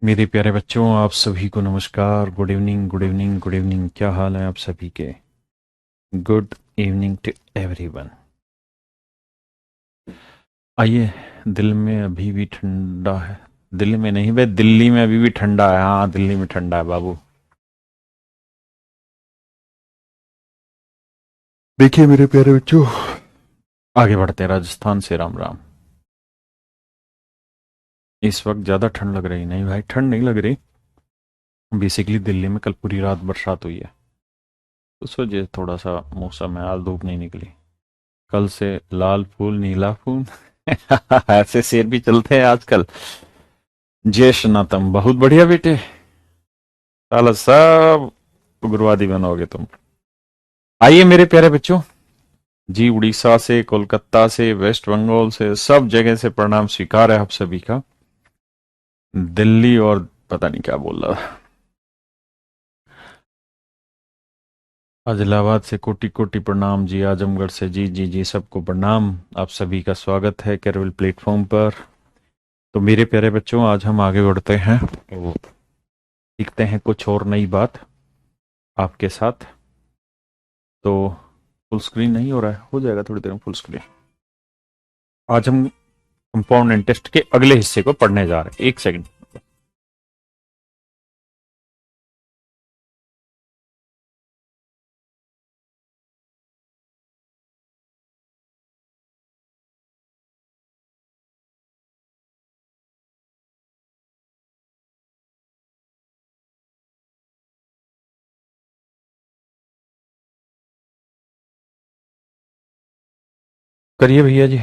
मेरे प्यारे बच्चों, आप सभी को नमस्कार। Good evening, good evening, good evening. क्या हाल है आप सभी के? Good evening to everyone. आइए, दिल में अभी भी ठंडा है। दिल्ली में नहीं भाई, दिल्ली में अभी भी ठंडा है। हाँ, दिल्ली में ठंडा है बाबू। देखिए मेरे प्यारे बच्चों, आगे बढ़ते हैं। राजस्थान से राम राम। इस वक्त ज्यादा ठंड लग रही नहीं भाई, ठंड नहीं लग रही। बेसिकली दिल्ली में कल पूरी रात बरसात हुई है, उस वजह से थोड़ा सा मौसम है, आज धूप नहीं निकली। कल से लाल फूल नीला फूल ऐसे शेर भी चलते हैं आजकल। जय सनातन, बहुत बढ़िया बेटे। साला सब उग्रवादी बनोगे तुम। आइए मेरे प्यारे बच्चों जी, उड़ीसा से, कोलकाता से, वेस्ट बंगाल से, सब जगह से प्रणाम स्वीकार है आप सभी का। दिल्ली और पता नहीं क्या बोल रहा था। आदिलाबाद से कोटि कोटि प्रणाम जी, आजमगढ़ से जी जी जी, सबको प्रणाम। आप सभी का स्वागत है केरल प्लेटफॉर्म पर। तो मेरे प्यारे बच्चों, आज हम आगे बढ़ते हैं, तो सीखते हैं कुछ और नई बात आपके साथ। तो फुल स्क्रीन नहीं हो रहा है, हो जाएगा थोड़ी देर में फुल स्क्रीन। आज हम कंपाउंड इंटरेस्ट के अगले हिस्से को पढ़ने जा रहे हैं। एक सेकंड। करिए भैया जी।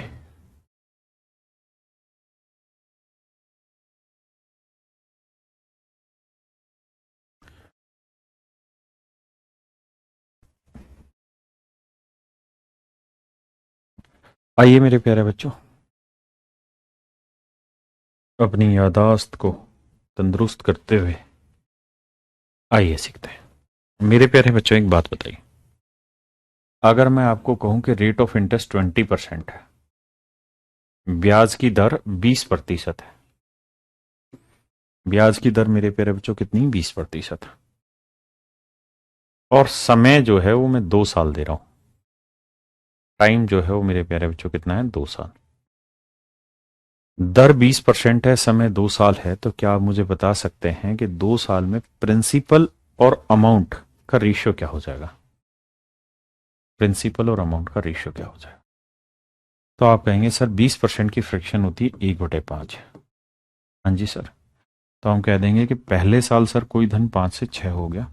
आइए मेरे प्यारे बच्चों, अपनी यादाश्त को तंदुरुस्त करते हुए आइए सीखते हैं। मेरे प्यारे बच्चों, एक बात बताइए। अगर मैं आपको कहूं कि रेट ऑफ इंटरेस्ट 20% है, ब्याज की दर 20% है। ब्याज की दर मेरे प्यारे बच्चों कितनी? 20%। और समय जो है वो मैं 2 साल दे रहा हूं। टाइम जो है वो मेरे प्यारे बच्चों कितना है? 2 साल। दर 20% है, समय 2 साल है, तो क्या आप मुझे बता सकते हैं कि 2 साल में प्रिंसिपल और अमाउंट का रेशियो क्या हो जाएगा? प्रिंसिपल और अमाउंट का रेशियो क्या हो जाएगा? तो आप कहेंगे सर 20% की फ्रैक्शन होती है 1/5। हाँ जी सर। तो हम कह देंगे कि पहले साल सर कोई धन 5 से 6 हो गया,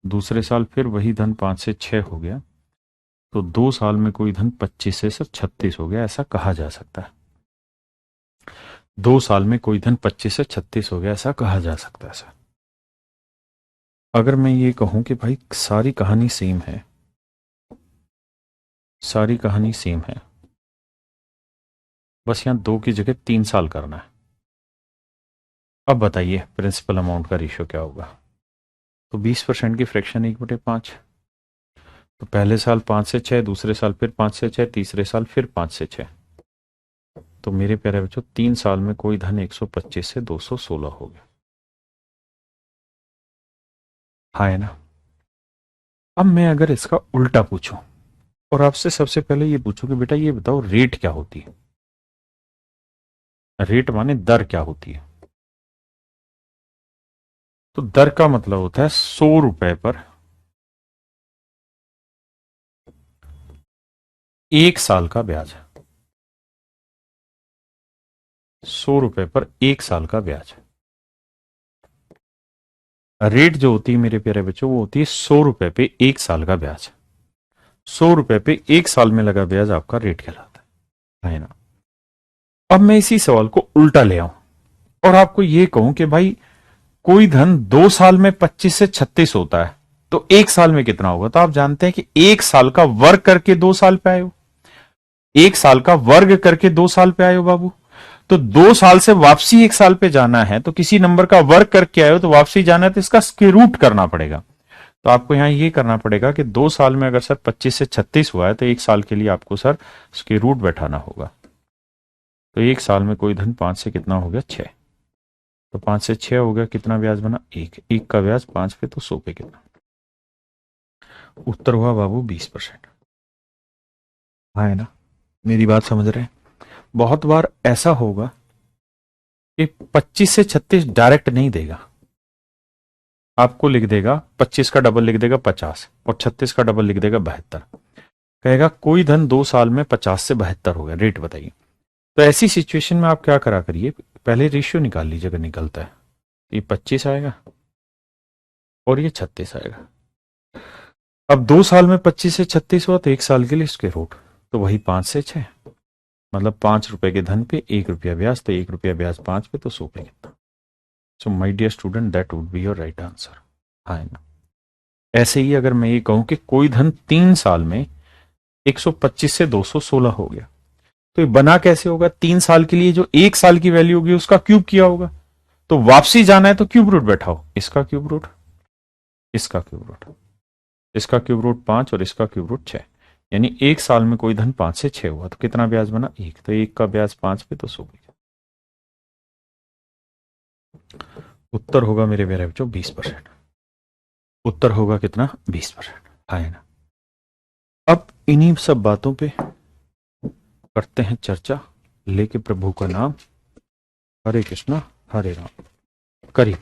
दूसरे साल फिर वही धन 5 से 6 हो गया, तो 2 साल में कोई धन 25 से सर 36 हो गया, ऐसा कहा जा सकता है। 2 साल में कोई धन 25 से 36 हो गया, ऐसा कहा जा सकता है सर। अगर मैं ये कहूं कि भाई सारी कहानी सेम है, सारी कहानी सेम है, बस यहां 2 की जगह 3 साल करना है, अब बताइए प्रिंसिपल अमाउंट का रेशियो क्या होगा? तो 20% की फ्रैक्शन 1/5। तो पहले साल 5 से 6, दूसरे साल फिर 5 से 6, तीसरे साल फिर 5 से 6। तो मेरे प्यारे बच्चों, 3 साल में कोई धन 125 से 216 हो गया। हाँ है ना? अब मैं अगर इसका उल्टा पूछूं और आपसे सबसे पहले ये पूछूं कि बेटा ये बताओ रेट क्या होती है? रेट माने दर क्या होती है? तो दर का मतलब होता है 100 रुपए पर 1 साल का ब्याज। 100 रुपए पर 1 साल का ब्याज। रेट जो होती है मेरे प्यारे बच्चों, वो होती है 100 रुपए पे 1 साल का ब्याज। 100 रुपए पे 1 साल में लगा ब्याज आपका रेट कहलाता है ना? अब मैं इसी सवाल को उल्टा ले आऊं और आपको ये कहूं कि भाई कोई धन 2 साल में 25 से 36 होता है, तो 1 साल में कितना होगा? तो आप जानते हैं कि 1 साल का वर्ग करके 2 साल पे आए हो। 1 साल का वर्ग करके 2 साल पे आए हो बाबू। तो 2 साल से वापसी 1 साल पे जाना है, तो किसी नंबर का वर्ग करके आए हो तो वापसी जाना है, तो इसका स्क्वायर रूट करना पड़ेगा। तो आपको यहां ये करना पड़ेगा कि 2 साल में अगर सर 25 से 36 हुआ है, तो 1 साल के लिए आपको सर स्क्वायर रूट बैठाना होगा। तो 1 साल में कोई धन 5 से कितना हो गया? 6। तो 5 से 6 हो गया, कितना ब्याज बना? एक। एक का ब्याज 5 पे तो 100 पे कितना? उत्तर हुआ बाबू 20%। हाँ है ना? मेरी बात समझ रहे हैं? बहुत बार ऐसा होगा कि 25 से 36 डायरेक्ट नहीं देगा, आपको लिख देगा 25 का डबल लिख देगा 50 और 36 का डबल लिख देगा 72। कहेगा कोई धन 2 साल में 50 से 72 हो गया, रेट बताइए। तो ऐसी सिचुएशन में आप क्या करा करिए, पहले रेशियो निकाल लीजिए अगर निकलता है। ये 25 आएगा और ये 36 आएगा। अब 2 साल में 25 से 36 हुआ तो 1 साल के लिए इसके रूट, तो वही 5 से 6, मतलब 5 रुपए के धन पे 1 रुपया ब्याज, तो 1 रुपया ब्याज 5 पे तो 100 पे कितना? So my dear student, that would be your right answer. हाँ ना? ऐसे ही अगर मैं ये कहूं कि कोई धन 3 साल में 125 से 216 हो गया, तो ये बना कैसे होगा? 3 साल के लिए जो 1 साल की वैल्यू होगी उसका क्यूब किया होगा। तो वापसी जाना है तो क्यूब रूट बैठाओ, इसका क्यूब रूट, इसका क्यूब रूट, इसका क्यूब रूट 5 और इसका क्यूब रूट 6। यानी 1 साल में कोई धन 5 से 6 हुआ तो कितना ब्याज बना? 1। तो 1 का ब्याज 5 पे तो 100 पे। उत्तर होगा मेरे प्यारे बच्चों 20%। उत्तर होगा कितना? 20%। है ना? अब इन्हीं सब बातों पे करते हैं चर्चा, लेके प्रभु का नाम। हरे कृष्णा हरे राम। करिए।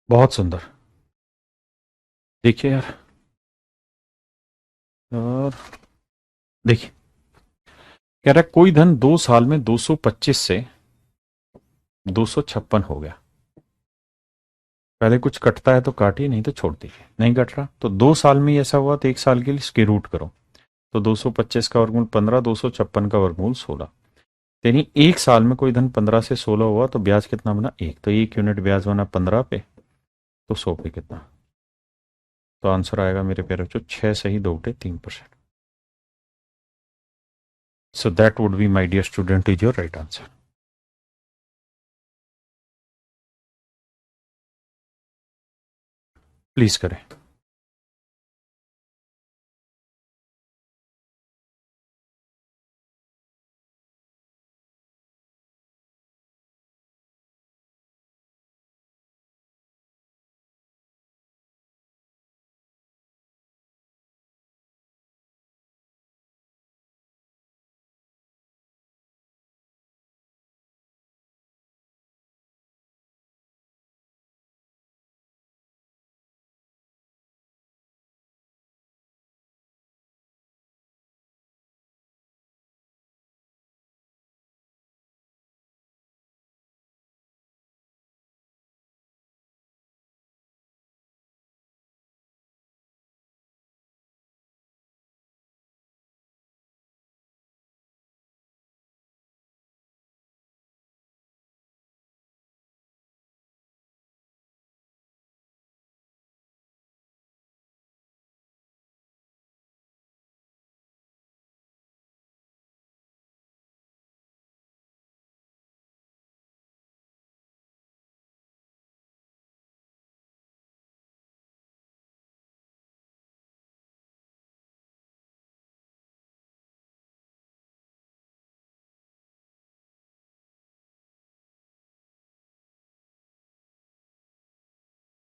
बहुत सुंदर। देखिए यार, और देखिए, कह रहा है कोई धन 2 साल में 225 से 256 हो गया। पहले कुछ कटता है तो काटिए, नहीं तो छोड़ दीजिए। नहीं कट रहा तो 2 साल में ही ऐसा हुआ तो 1 साल के लिए इसके रूट करो। तो 225 का वर्गमूल 15, 256 का वर्गमूल 16। यानी 1 साल में कोई धन 15 से 16 हुआ तो ब्याज कितना बना? 1। तो 1 यूनिट ब्याज बना 15 पे, तो 100 पे कितना? तो आंसर आएगा मेरे प्यारे बच्चों 6 सही 2 बटे 3%। So that would be my dear student is your right answer. Please करें।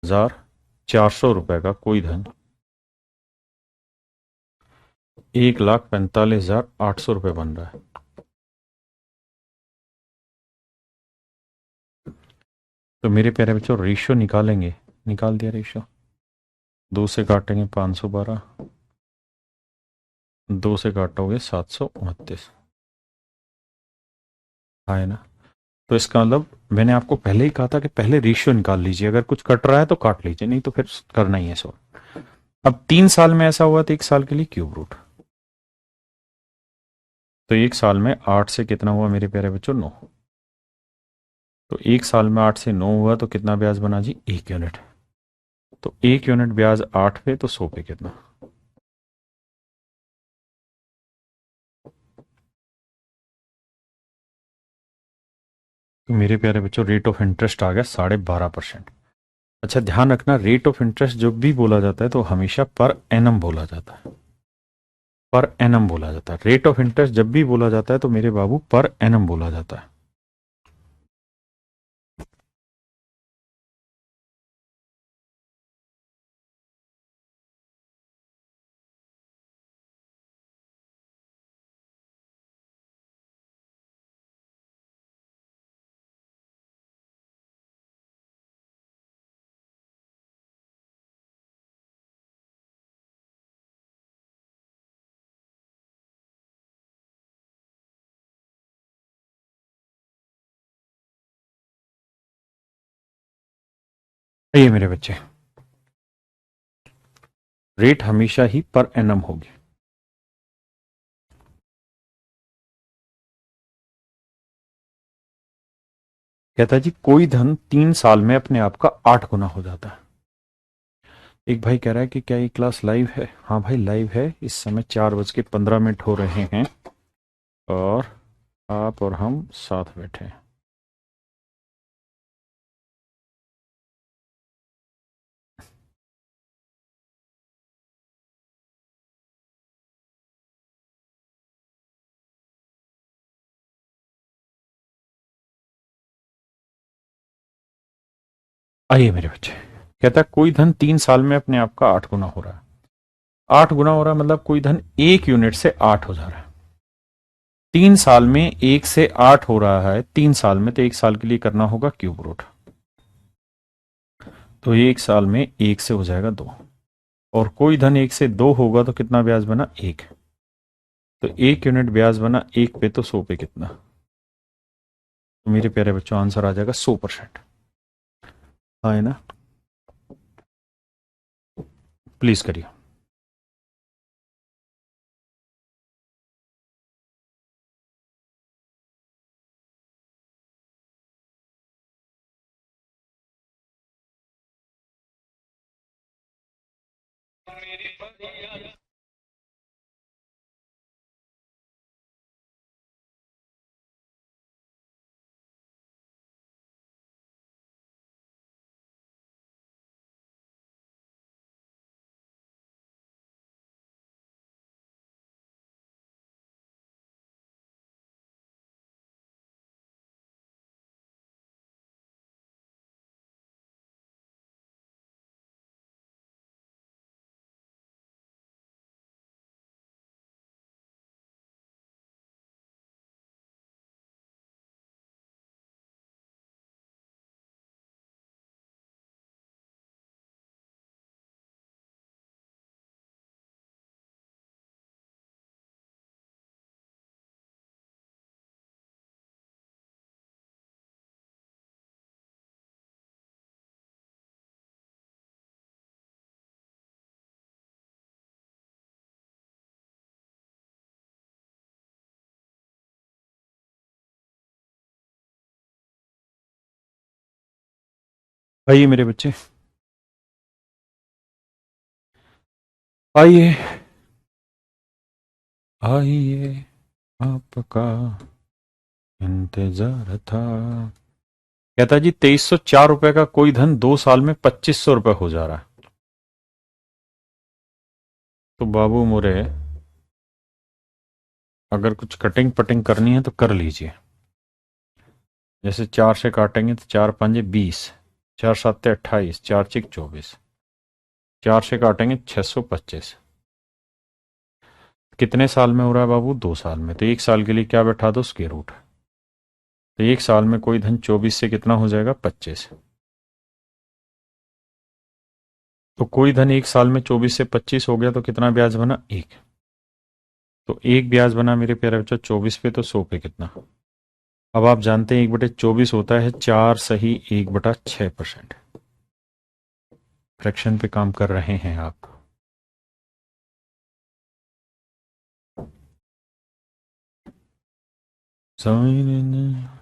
₹1,400 का कोई धन 1,45,800 बन रहा है। तो मेरे प्यारे बच्चों रेशियो निकालेंगे। निकाल दिया रेशियो। दो से काटेंगे 512, दो से काटोगे 729, है ना। तो इसका मतलब मैंने आपको पहले ही कहा था कि पहले रेशियो निकाल लीजिए, अगर कुछ कट रहा है तो काट लीजिए, नहीं तो फिर करना ही है सो। अब 3 साल में ऐसा हुआ तो 1 साल के लिए क्यूब रूट। तो 1 साल में 8 से कितना हुआ मेरे प्यारे बच्चों? 9। तो 1 साल में 8 से 9 हुआ तो कितना ब्याज बना जी? 1 यूनिट। तो 1 यूनिट ब्याज 8 पे तो 100 पे कितना? तो मेरे प्यारे बच्चों रेट ऑफ इंटरेस्ट आ गया 12.5%। अच्छा ध्यान रखना, रेट ऑफ इंटरेस्ट जब भी बोला जाता है तो हमेशा पर एनम बोला जाता है, पर एनम बोला जाता है। रेट ऑफ इंटरेस्ट जब भी बोला जाता है तो मेरे बाबू पर एनम बोला जाता है। ये मेरे बच्चे, रेट हमेशा ही पर एनम होगी। कहता है जी कोई धन 3 साल में अपने आप का 8 गुना हो जाता है। एक भाई कह रहा है कि क्या ये क्लास लाइव है? हाँ भाई लाइव है, इस समय 4:15 हो रहे हैं और आप और हम साथ बैठे हैं। आइए मेरे बच्चे, कहता है कोई धन 3 साल में अपने आप का 8 गुना हो रहा है। 8 गुना हो रहा है मतलब कोई धन 1 यूनिट से 8 हो जा रहा है। 3 साल में 1 से 8 हो रहा है, 3 साल में, तो 1 साल के लिए करना होगा क्यूब रूट। तो 1 साल में 1 से हो जाएगा 2, और कोई धन 1 से 2 होगा तो कितना ब्याज बना? 1। तो 1 यूनिट ब्याज बना 1 पे तो 100 पे कितना? तो मेरे प्यारे बच्चों आंसर आ जाएगा 100%। हाँ है ना, प्लीज करिए। आइए मेरे बच्चे, आइए आइए, आपका इंतजार था। कहता जी 2304 रुपए का कोई धन 2 साल में 2500 रुपए हो जा रहा है। तो बाबू मोरे अगर कुछ कटिंग पटिंग करनी है तो कर लीजिए। जैसे 4 से काटेंगे तो 4 5 20, 4 7 28, 4 6 24, 4 से काटेंगे 625। कितने साल में हो रहा है बाबू? 2 साल में। तो 1 साल के लिए क्या बैठा दो? Square root. तो 1 साल में कोई धन 24 से कितना हो जाएगा? 25। तो कोई धन एक साल में 24 से 25 हो गया तो कितना ब्याज बना? एक। तो एक ब्याज बना मेरे प्यारे बच्चों 24 पे, तो 100 पे कितना? अब आप जानते हैं 1/24 होता है 4 सही 1/6%। फ्रैक्शन पे काम कर रहे हैं आप। समझ।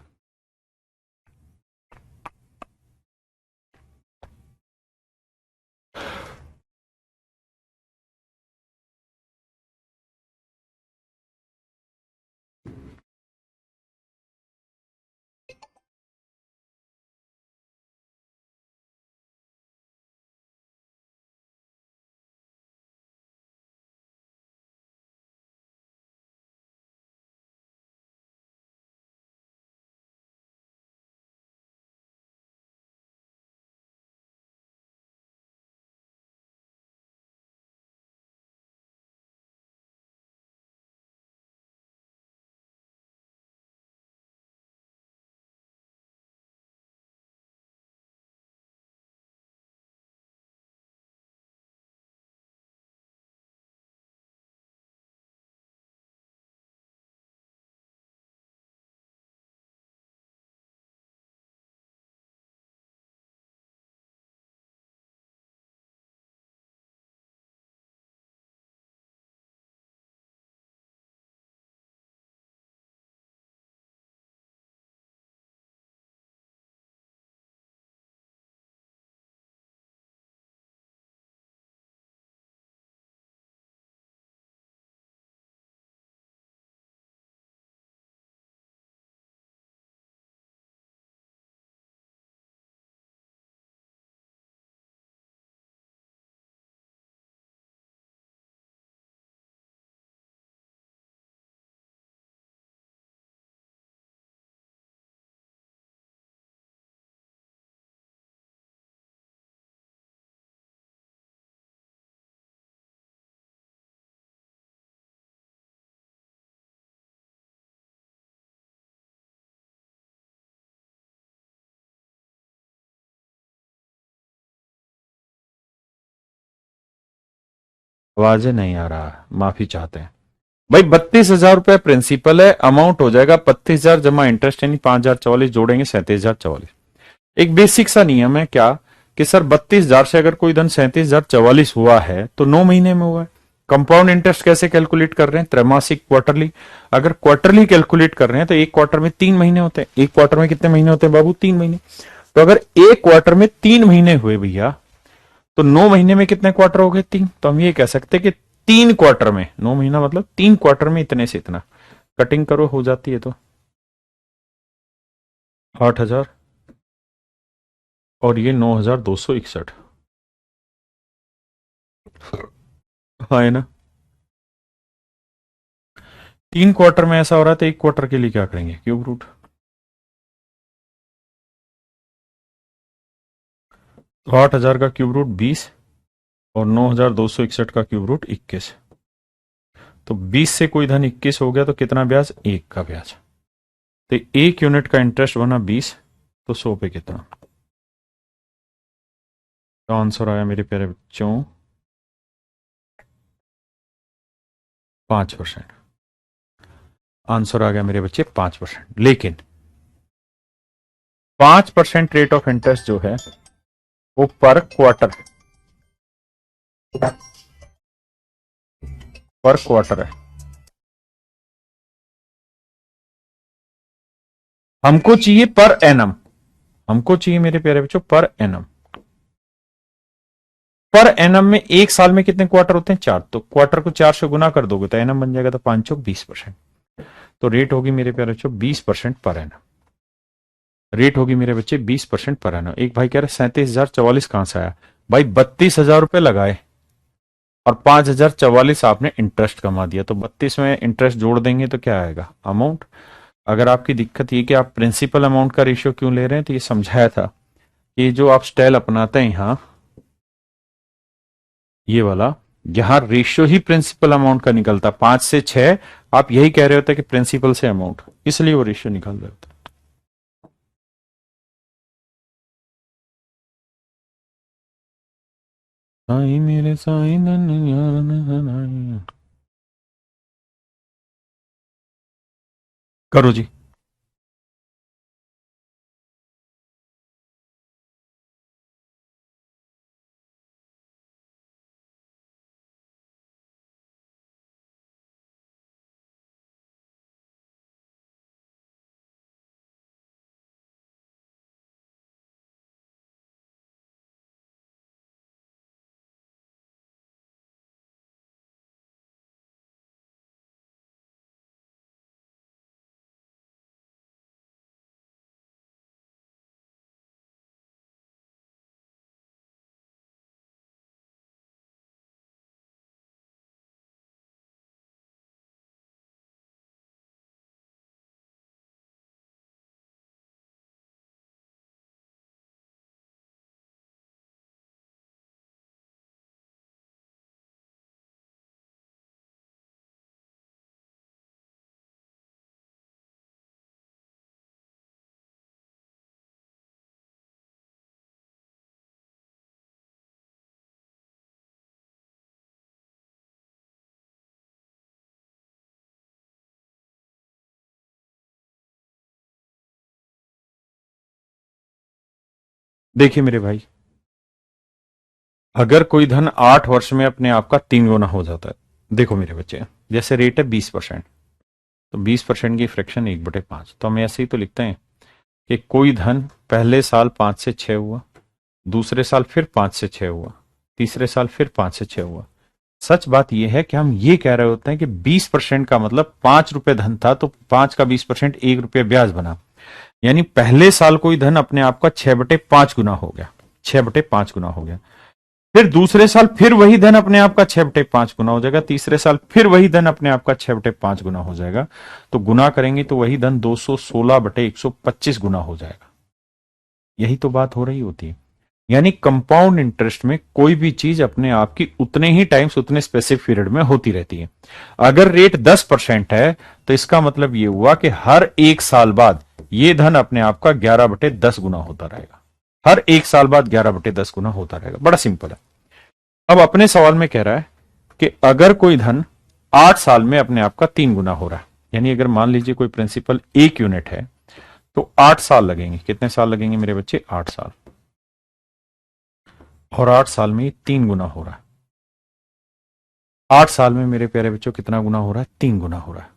आवाजें नहीं आ रहा, माफी चाहते हैं भाई। 32,000 रुपये प्रिंसिपल है, अमाउंट हो जाएगा 32,000 जमा इंटरेस्ट, यानी 5,044 जोड़ेंगे 37,044। एक बेसिक सा नियम है क्या कि सर 32,000 से अगर कोई धन 37,044 हुआ है तो 9 महीने में हुआ है। कंपाउंड इंटरेस्ट कैसे कैलकुलेट कर रहे हैं? त्रैमासिक, क्वार्टरली। अगर क्वार्टरली कैलकुलेट कर रहे हैं तो एक क्वार्टर में 3 महीने होते हैं। एक क्वार्टर में कितने महीने होते हैं बाबू? 3 महीने। तो अगर एक क्वार्टर में 3 महीने हुए भैया, तो 9 महीने में कितने क्वार्टर हो गए? 3। तो हम ये कह सकते हैं कि 3 क्वार्टर में, 9 महीना मतलब 3 क्वार्टर में इतने से इतना। कटिंग करो, हो जाती है तो 8,000 और ये 9,261। हाँ है ना? 3 क्वार्टर में ऐसा हो रहा है तो एक क्वार्टर के लिए क्या करेंगे? Cube root. तो 8,000 का क्यूब रूट 20 और 9,261 का क्यूब रूट 21। तो 20 से कोई धन 21 हो गया तो कितना ब्याज? एक का ब्याज। तो 1 यूनिट का इंटरेस्ट बना 20, तो 100 पे कितना? तो आंसर आया मेरे प्यारे बच्चों 5%। आंसर आ गया मेरे बच्चे 5%। लेकिन 5% रेट ऑफ इंटरेस्ट जो है वो पर क्वार्टर है। हमको चाहिए पर एनम। हमको चाहिए मेरे प्यारे बच्चों पर एनम। पर एनम में एक साल में कितने क्वार्टर होते हैं? 4। तो क्वार्टर को 4 से गुना कर दोगे तो एनम बन जाएगा, तो 5 20%। तो रेट होगी मेरे प्यारे बच्चों 20% पर एनम। रेट होगी मेरे बच्चे 20% पर एनम। एक भाई कह रहे 37,044 कहां से आया? भाई 32,000 रुपए लगाए और 5,044 आपने इंटरेस्ट कमा दिया, तो 32 में इंटरेस्ट जोड़ देंगे तो क्या आएगा अमाउंट? अगर आपकी दिक्कत ये कि आप प्रिंसिपल अमाउंट का रेशियो क्यों ले रहे हैं, तो ये समझाया था कि जो आप स्टाइल अपनाते हैं यहां, ये वाला, यहां रेशियो ही प्रिंसिपल अमाउंट का निकलता 5 से 6। आप यही कह रहे होते कि प्रिंसिपल से अमाउंट, इसलिए वो रेशियो निकल रहे होते। साईं मेरे साईं धन करो जी। देखिए मेरे भाई, अगर कोई धन 8 वर्ष में अपने आप का 3 गुना हो जाता है, देखो मेरे बच्चे, जैसे रेट है 20%, तो 20% की फ्रैक्शन 1/5, तो हम ऐसे ही तो लिखते हैं कि कोई धन पहले साल 5 से 6 हुआ, दूसरे साल फिर 5 से 6 हुआ, तीसरे साल फिर 5 से 6 हुआ। सच बात यह है कि हम ये कह रहे होते हैं कि 20% का मतलब 5 रुपए धन था तो 5 का 20% 1 रुपये ब्याज बना, यानी पहले साल कोई धन अपने आप का 6/5 गुना हो गया, 6/5 गुना हो गया। फिर दूसरे साल फिर वही धन अपने आप का 6/5 गुना हो जाएगा, तीसरे साल फिर वही धन अपने आप का 6/5 गुना हो जाएगा। तो गुना करेंगे तो वही धन 216/125 गुना हो जाएगा। यही तो बात हो रही होती है। यानी कंपाउंड इंटरेस्ट में कोई भी चीज अपने आप की उतने ही टाइम्स उतने स्पेसिफिक पीरियड में होती रहती है। अगर रेट 10% है तो इसका मतलब यह हुआ कि हर 1 साल बाद यह धन अपने आप का 11/10 गुना होता रहेगा। हर 1 साल बाद 11/10 गुना होता रहेगा। बड़ा सिंपल है। अब अपने सवाल में कह रहा है कि अगर कोई धन 8 साल में अपने आप का 3 गुना हो रहा है, यानी अगर मान लीजिए कोई प्रिंसिपल 1 यूनिट है तो 8 साल लगेंगे। कितने साल लगेंगे मेरे बच्चे? 8 साल। और 8 साल में 3 गुना हो रहा है। 8 साल में मेरे प्यारे बच्चों कितना गुना हो रहा है? 3 गुना हो रहा है।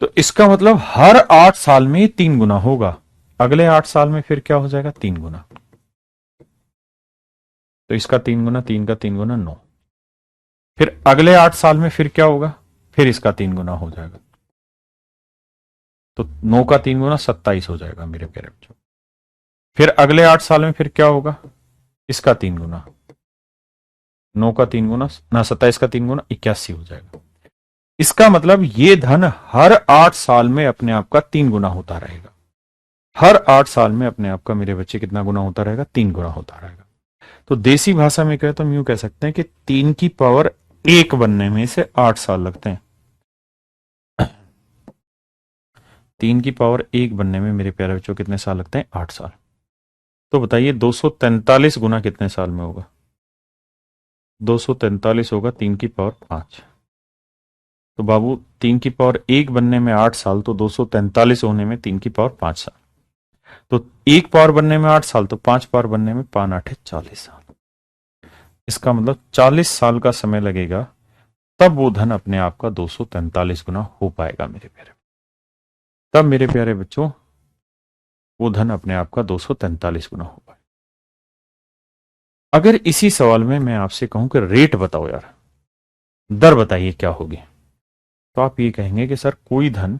तो इसका मतलब हर 8 साल में 3 गुना होगा। अगले 8 साल में फिर क्या हो जाएगा? 3 गुना। तो इसका 3 गुना, 3 का 3 गुना 9। फिर अगले 8 साल में फिर क्या होगा? फिर इसका 3 गुना हो जाएगा। तो 9 का 3 गुना 27 हो जाएगा मेरे प्यारे बच्चों। फिर अगले 8 साल में फिर क्या होगा? इसका 3 गुना, 9 का 3 गुना ना 27 का 3 गुना 81 हो जाएगा। इसका मतलब ये धन हर 8 साल में अपने आप का 3 गुना होता रहेगा। हर 8 साल में अपने आप का मेरे बच्चे कितना गुना होता रहेगा? 3 गुना होता रहेगा। तो देसी भाषा में कहे तो हम यूं कह सकते हैं कि 3 की पावर 1 बनने में से 8 साल लगते हैं। 3 की पावर 1 बनने में मेरे प्यारे बच्चों कितने साल लगते हैं? 8 साल। तो बताइए 243 गुना कितने साल में होगा? 243 होगा 3 की पावर 5। तो बाबू 3 की पावर 1 बनने में 8 साल, तो 243 होने में 3 की पावर 5 साल। तो 1 पावर बनने में 8 साल, तो 5 पावर बनने में 5 8 40 साल। इसका मतलब 40 साल का समय लगेगा, तब वो धन अपने आप का 243 गुना हो पाएगा मेरे प्यारे। तब मेरे प्यारे बच्चों वो धन अपने आप का 243 गुना हो पाए। अगर इसी सवाल में मैं आपसे कहूं कि रेट बताओ यार, दर बताइए क्या होगी, तो आप ये कहेंगे कि सर कोई धन,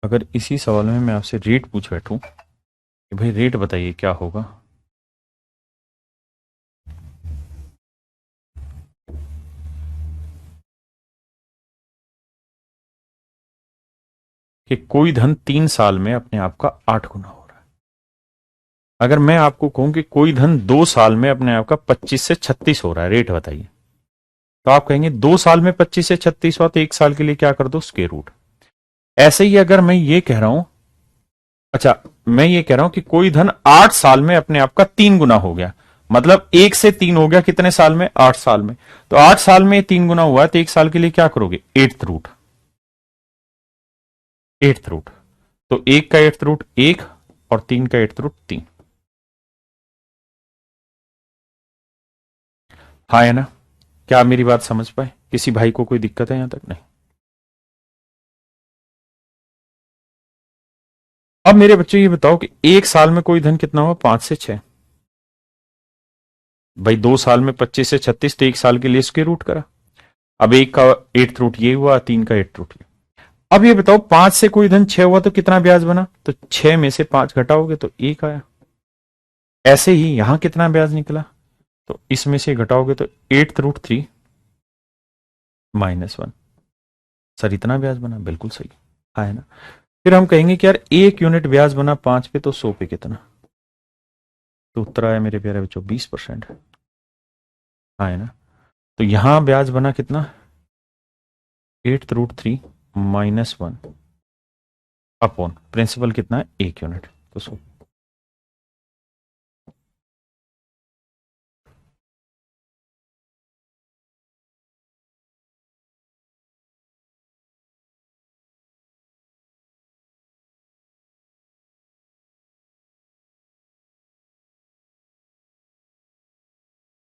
अगर इसी सवाल में मैं आपसे रेट पूछ बैठूं कि भाई रेट बताइए क्या होगा, कि कोई धन 3 साल में अपने आप का 8 गुना हो रहा है। अगर मैं आपको कहूं कि कोई धन 2 साल में अपने आप का 25 से 36 हो रहा है, रेट बताइए, तो आप कहेंगे 2 साल में 25 से 36 हुआ तो 1 साल के लिए क्या कर दो? Square root. ऐसे ही अगर मैं ये कह रहा हूं, अच्छा मैं ये कह रहा हूं कि कोई धन 8 साल में अपने आप का 3 गुना हो गया, मतलब 1 से 3 हो गया कितने साल में? 8 साल में। तो 8 साल में 3 गुना हुआ है, तो 1 साल के लिए क्या करोगे? Eighth root. एट्थ रूट, तो 1 का 8th रूट 1 और 3 का 8th रूट 3। हाँ है ना? क्या आप मेरी बात समझ पाए? किसी भाई को कोई दिक्कत है यहां तक? नहीं। अब मेरे बच्चों ये बताओ कि 1 साल में कोई धन कितना हुआ? 5 से 6। भाई 2 साल में 25 से 36, तो 1 साल के लिए इसके रूट करा। अब 1 का 8th रूट ये हुआ, 3 का 8th रूट ये। अब ये बताओ 5 से कोई धन 6 हुआ तो कितना ब्याज बना? तो 6 में से 5 घटाओगे तो 1 आया। ऐसे ही यहां कितना ब्याज निकला? तो इसमें से घटाओगे तो 8th रूट 3 -1। सर इतना ब्याज बना? बिल्कुल सही। हाँ है ना? फिर हम कहेंगे कि यार 1 यूनिट ब्याज बना 5 पे, तो 100 पे कितना? तो उत्तर आया मेरे प्यारे बच्चों 20%। हाँ है ना? तो यहां ब्याज बना कितना? 8th रूट 3 -1 अपॉन प्रिंसिपल कितना है? 1 यूनिट, तो 100।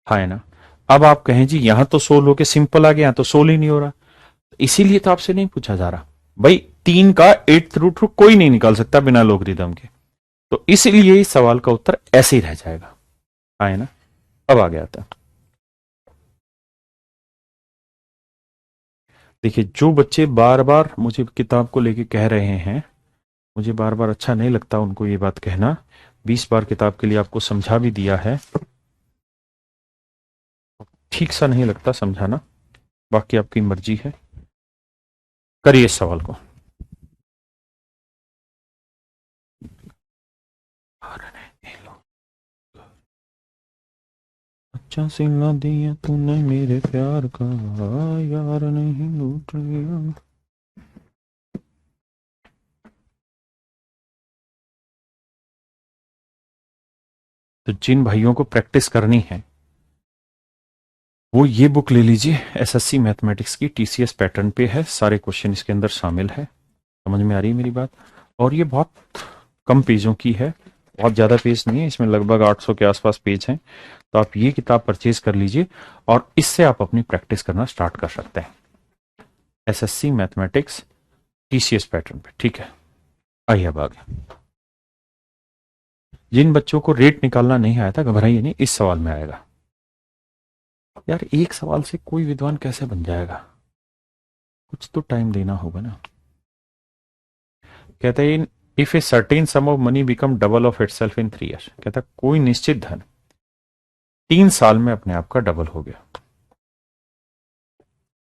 हाँ है ना? अब आप कहें जी यहां तो 16 होके सिंपल आ गया, यहां तो 16 ही नहीं हो रहा। इसीलिए तो आपसे नहीं पूछा जा रहा भाई, 3 का 8th रूट कोई नहीं निकाल सकता बिना लोगरिथम के। तो इसलिए इस सवाल का उत्तर ऐसे ही रह जाएगा। हाँ है ना? अब आ गया था। देखिए जो बच्चे बार बार मुझे किताब को लेके कह रहे हैं, मुझे बार बार अच्छा नहीं लगता उनको ये बात कहना। 20 बार किताब के लिए आपको समझा भी दिया है, ठीक सा नहीं लगता समझाना। बाकी आपकी मर्जी है, करिए इस सवाल को। अच्छा सिला दिया तूने मेरे प्यार का, यार नहीं लूट लिया। तो जिन भाइयों को प्रैक्टिस करनी है वो ये बुक ले लीजिए, एसएससी मैथमेटिक्स की टीसीएस पैटर्न पे है, सारे क्वेश्चन इसके अंदर शामिल है। समझ में आ रही है मेरी बात? और ये बहुत कम पेजों की है, बहुत ज़्यादा पेज नहीं है इसमें, लगभग 800 के आसपास पेज हैं। तो आप ये किताब परचेज कर लीजिए और इससे आप अपनी प्रैक्टिस करना स्टार्ट कर सकते हैं, एसएससी मैथमेटिक्स टीसीएस पैटर्न पे। ठीक है, आइए अब आगे। जिन बच्चों को रेट निकालना नहीं आया था घबराइए नहीं, इस सवाल में आएगा। यार एक सवाल से कोई विद्वान कैसे बन जाएगा? कुछ तो टाइम देना होगा ना। कहते हैं if a certain some of money become double of itself in 3 years, कहता है कोई निश्चित धन 3 साल में अपने आप का डबल हो गया।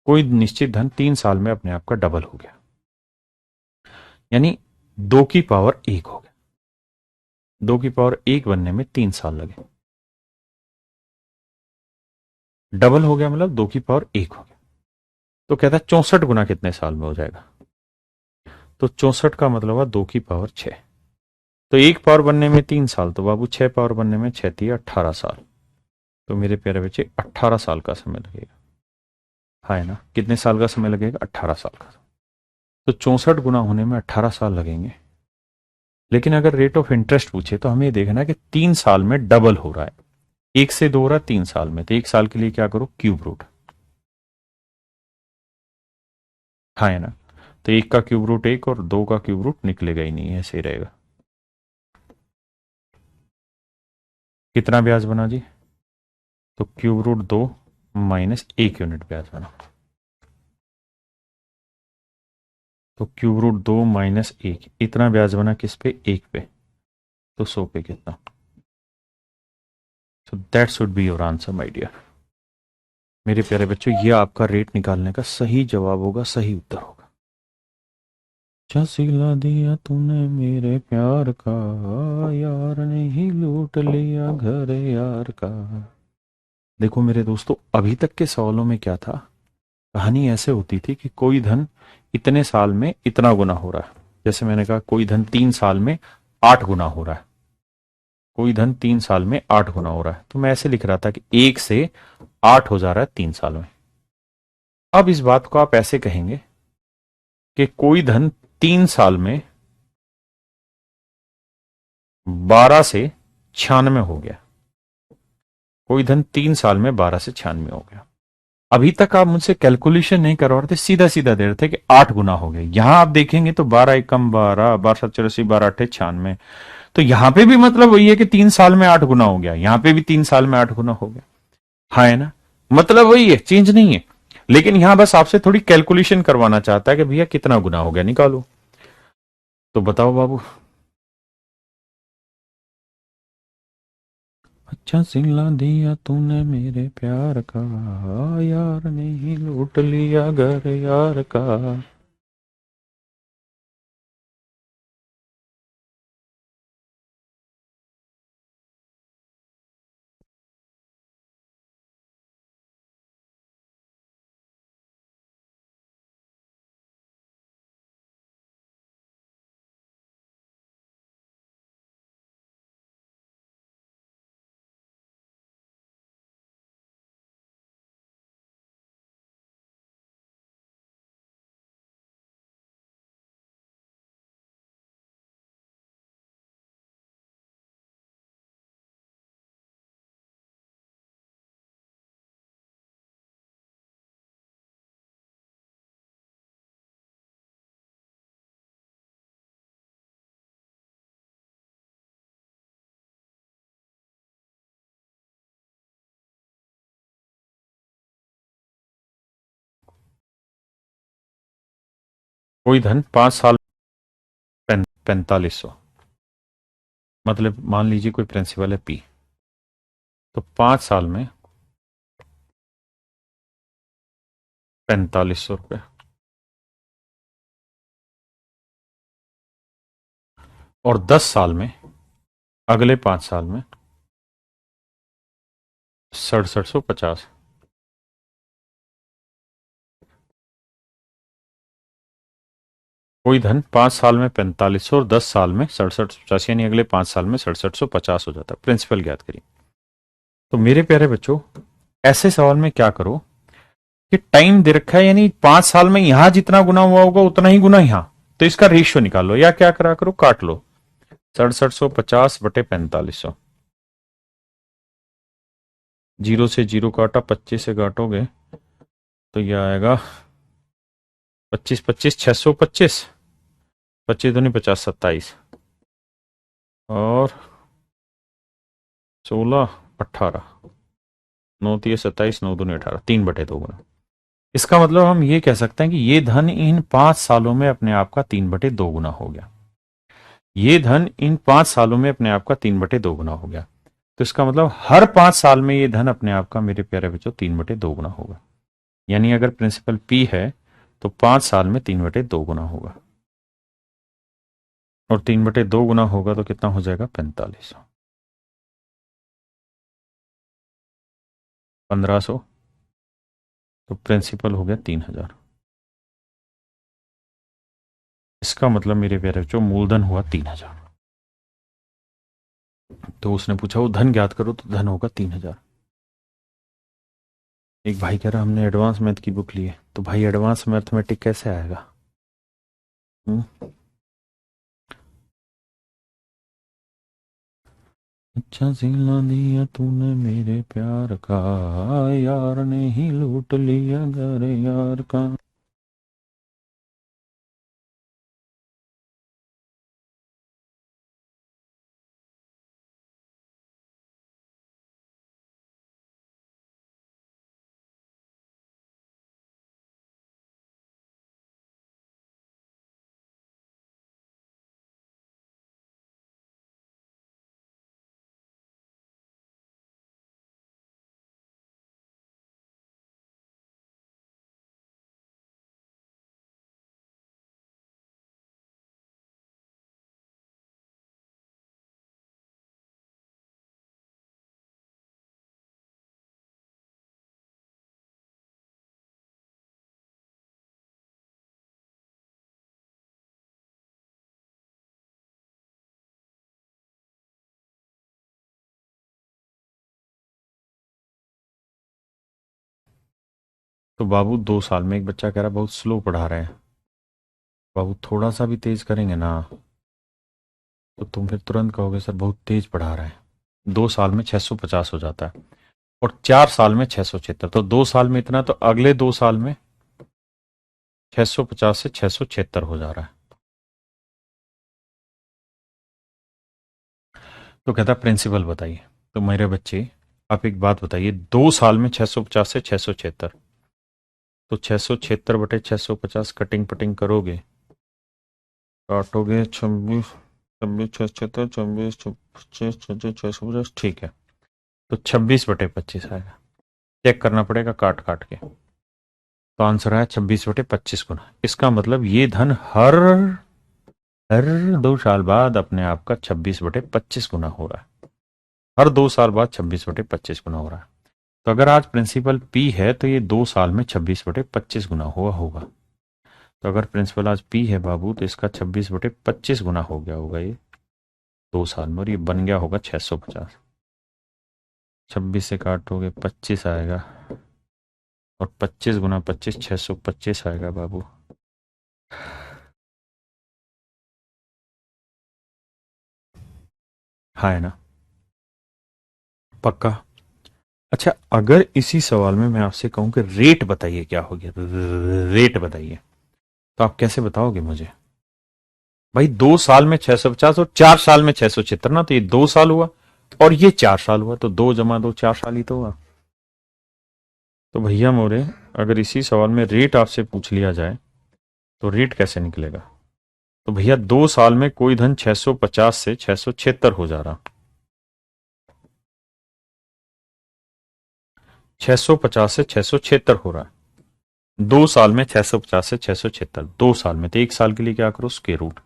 कोई निश्चित धन 3 साल में अपने आप का डबल हो गया, यानी 2 की पावर 1 हो गया। 2 की पावर 1 बनने में 3 साल लगे। डबल हो गया मतलब 2 की पावर 1 हो गया। तो कहता है 64 गुना कितने साल में हो जाएगा? तो 64 का मतलब हुआ 2 की पावर 6। तो 1 पावर बनने में 3 साल, तो बाबू 6 पावर बनने में 6×3 = 18 साल। तो मेरे प्यारे बच्चे 18 साल का समय लगेगा। हाँ है ना? कितने साल का समय लगेगा? 18 साल का। तो 64 गुना होने में 18 साल लगेंगे। लेकिन अगर रेट ऑफ इंटरेस्ट पूछे तो हमें देखना कि 3 साल में डबल हो रहा है। 1 से 2 हो रहा है 3 साल में, तो 1 साल के लिए क्या करो? Cube root. हाँ है ना? तो 1 का क्यूब रूट 1 और 2 का क्यूब रूट निकलेगा ही नहीं, ऐसे ही रहेगा। कितना ब्याज बना जी? तो क्यूब रूट 2 -1 यूनिट ब्याज बना। तो क्यूब रूट 2 - 1 इतना ब्याज बना किस पे? 1 पे। तो 100 पे कितना? So that should be your answer my dear. मेरे प्यारे बच्चों ये आपका रेट निकालने का सही जवाब होगा, सही उत्तर होगा। अच्छा सिला दिया तूने मेरे प्यार का, यार ने ही लूट लिया घर यार का। देखो मेरे दोस्तों, अभी तक के सवालों में क्या था? कहानी ऐसे होती थी कि कोई धन इतने साल में इतना गुना हो रहा है। जैसे मैंने कहा कोई धन 3 साल में 8 गुना हो रहा है, कोई धन 3 साल में 8 गुना हो रहा है, तो मैं ऐसे लिख रहा था कि 1 से 8 हो जा रहा है 3 साल में। अब इस बात को आप ऐसे कहेंगे कि कोई धन 3 साल में 12 से 96 हो गया, कोई धन 3 साल में 12 से 96 हो गया। अभी तक आप मुझसे कैलकुलेशन नहीं करवा रहे थे, सीधा सीधा दे रहे थे कि 8 गुना हो गया। यहां आप देखेंगे तो 12 एकम 12, 12 7 84, 12 8 96, तो यहां पे भी मतलब वही है कि 3 साल में 8 गुना हो गया, यहां पे भी 3 साल में 8 गुना हो गया। हाँ है ना, मतलब वही है, चेंज नहीं है। लेकिन यहां बस आपसे थोड़ी कैलकुलेशन करवाना चाहता है कि भैया कितना गुना हो गया, निकालो। तो बताओ बाबू। अच्छा सिला दिया तूने मेरे प्यार का, यार ने ही लूट लिया घर यार का। कोई धन 5 साल 4500, मतलब मान लीजिए कोई प्रिंसिपल है पी, तो 5 साल में 4500 रुपये, और 10 साल में, अगले 5 साल में 6750। कोई धन 5 साल में 4500 और 10 साल में 6750, यानी अगले 5 साल में 6750 हो जाता है। प्रिंसिपल ज्ञात करिए। तो मेरे प्यारे बच्चों, ऐसे सवाल में क्या करो कि टाइम दे रखा है, यानी 5 साल में यहां जितना गुना हुआ होगा उतना ही गुना यहां, तो इसका रेशियो निकालो, या क्या करा करो, काट लो। 6750/4500, जीरो से जीरो काटा, 25 से काटोगे तो यह आएगा 25 25, 625, 25 दूनी 50, 27, और 16 18, 9 3 27, 9 दूनी 18, 3/2 गुना। इसका मतलब हम ये कह सकते हैं कि ये धन इन 5 सालों में अपने आप का 3/2 गुना हो गया। ये धन इन 5 सालों में अपने आप का 3/2 गुना हो गया। तो इसका मतलब हर 5 साल में ये धन अपने आप का, मेरे प्यारे बच्चों, 3/2 गुना होगा। यानी अगर प्रिंसिपल पी है तो 5 साल में 3/2 गुना होगा, और 3/2 गुना होगा तो कितना हो जाएगा, 4500। 1500, तो प्रिंसिपल हो गया 3000। इसका मतलब मेरे प्यारे बच्चों मूलधन हुआ 3000। तो उसने पूछा वो धन ज्ञात करो, तो धन होगा 3000। एक भाई कह रहा हमने एडवांस मैथ की बुक ली है, तो भाई एडवांस मैथमेटिक कैसे आएगा? हम्म? अच्छा सिला दिया तूने मेरे प्यार का, यार ने ही लूट लिया घर यार का। तो बाबू 2 साल में, एक बच्चा कह रहा बहुत स्लो पढ़ा रहे हैं। बाबू थोड़ा सा भी तेज करेंगे ना तो तुम फिर तुरंत कहोगे सर बहुत तेज पढ़ा रहे हैं। 2 साल में 650 हो जाता है और 4 साल में 676। तो 2 साल में इतना, तो अगले 2 साल में 650 से 676 हो जा रहा है। तो कहता प्रिंसिपल बताइए। तो मेरे बच्चे, आप एक बात बताइए, 2 साल में 650 से 676, तो 676/650 कटिंग पटिंग करोगे, काटोगे, 26, 26, 26, 26, 26, 650, ठीक है। तो 26/25 आएगा। चेक करना पड़ेगा काट काट के। तो आंसर आया 26/25 गुना। इसका मतलब ये धन हर हर 2 साल बाद अपने आप का 26/25 गुना हो रहा है। हर 2 साल बाद 26/25 गुना हो रहा है। तो अगर आज प्रिंसिपल पी है तो ये 2 साल में 26/25 गुना हुआ होगा। तो अगर प्रिंसिपल आज पी है बाबू, तो इसका 26/25 गुना हो गया होगा ये 2 साल में, और ये बन गया होगा 650। 26 से काटोगे 25 आएगा, और 25 × 25 625 आएगा बाबू। हाँ है ना, पक्का। अच्छा, अगर इसी सवाल में मैं आपसे कहूं कि रेट बताइए क्या हो गया, रेट बताइए, तो आप कैसे बताओगे मुझे? भाई 2 साल में 650 और 4 साल में 676 ना, तो ये 2 साल हुआ और ये 4 साल हुआ, तो 2 × 2 4 साल ही तो हुआ। तो भैया मोरे, अगर इसी सवाल में रेट आपसे पूछ लिया जाए तो रेट कैसे निकलेगा? तो भैया 2 साल में कोई धन 650 से 676 हो जा रहा, 650 से 676 हो रहा है। 2 साल में 650 से 676, 2 साल में, तो 1 साल के लिए क्या करो, स्क्वायर रूट।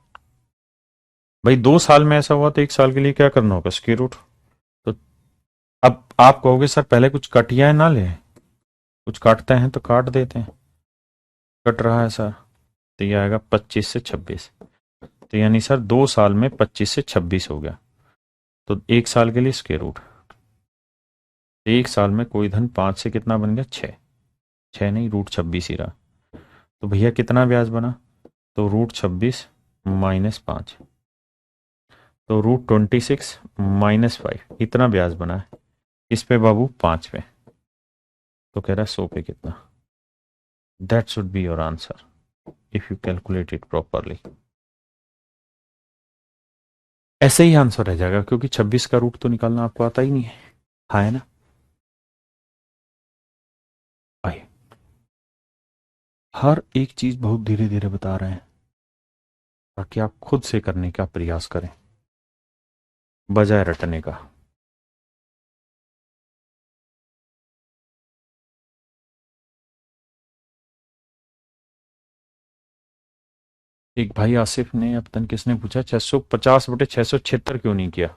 भाई 2 साल में ऐसा हुआ तो 1 साल के लिए क्या करना होगा, स्क्वायर रूट। तो अब आप कहोगे सर पहले कुछ कटिया ना ले, कुछ काटते हैं तो काट देते हैं। कट रहा है सर, तो ये आएगा 25 से 26। तो यानी सर 2 साल में 25 से 26 हो गया। तो 1 साल के लिए स्क्वायर रूट। 1 साल में कोई धन 5 से कितना बन गया, 6। 6 नहीं, √26 ही रहा। तो भैया कितना ब्याज बना, तो √26 -5, तो √26 -5, इतना ब्याज बना है। इस पे बाबू 5 पे, तो कह रहा है 100 पे कितना। That should be your answer if you calculate it properly. ऐसे ही आंसर रह जाएगा, क्योंकि 26 का रूट तो निकालना आपको आता ही नहीं है। हाँ है ना। आइए, हर एक चीज बहुत धीरे धीरे बता रहे हैं ताकि आप खुद से करने का प्रयास करें बजाय रटने का। एक भाई आसिफ ने, अब तन किसने पूछा, 650/676 क्यों नहीं किया?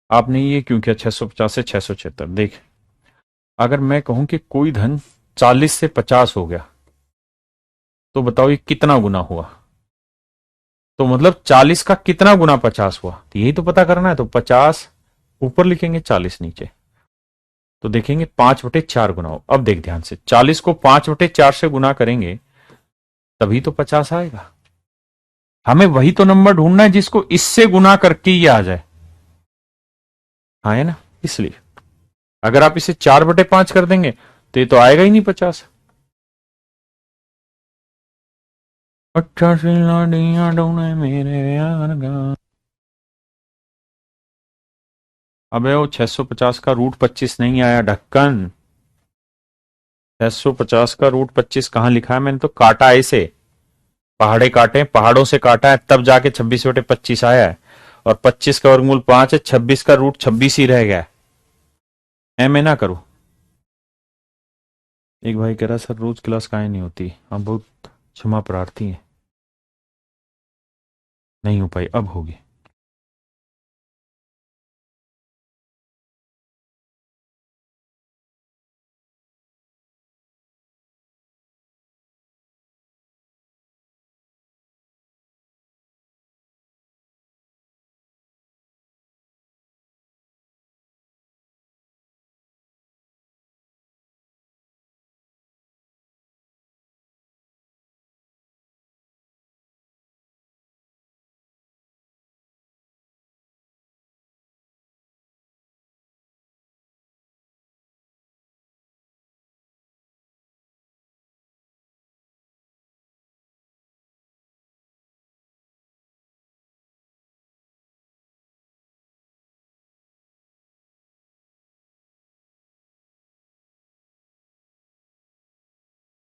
आपने ये क्यों किया 650 से 676? देख, अगर मैं कहूं कि कोई धन 40 से 50 हो गया, तो बताओ ये कितना गुना हुआ। तो मतलब 40 का कितना गुना 50 हुआ, तो यही तो पता करना है। तो 50 ऊपर लिखेंगे, 40 नीचे, तो देखेंगे 5/4 गुना हो। अब देख ध्यान से, 40 को 5/4 से गुना करेंगे तभी तो 50 आएगा। हमें वही तो नंबर ढूंढना है जिसको इससे गुना करके ये आ जाए। हाँ है ना। इसलिए अगर आप इसे 4/5 कर देंगे तो ये तो आएगा ही नहीं 50। 88 लाडियां डोने मेरे यार गा। अबे वो 650 का √25 नहीं आया ढक्कन। 650 का √25 कहां लिखा है? मैंने तो काटा ऐसे, पहाड़े काटे, पहाड़ों से काटा है, तब जाके 26/25 आया है। और 25 का वर्गमूल 5 है, 26 का √26 ही रह गया है। मैं ना करूं। एक भाई कह रहा सर रोज क्लास काहे नहीं होती, हम बहुत क्षमा प्रार्थी हैं, नहीं हो पाई, अब होगी।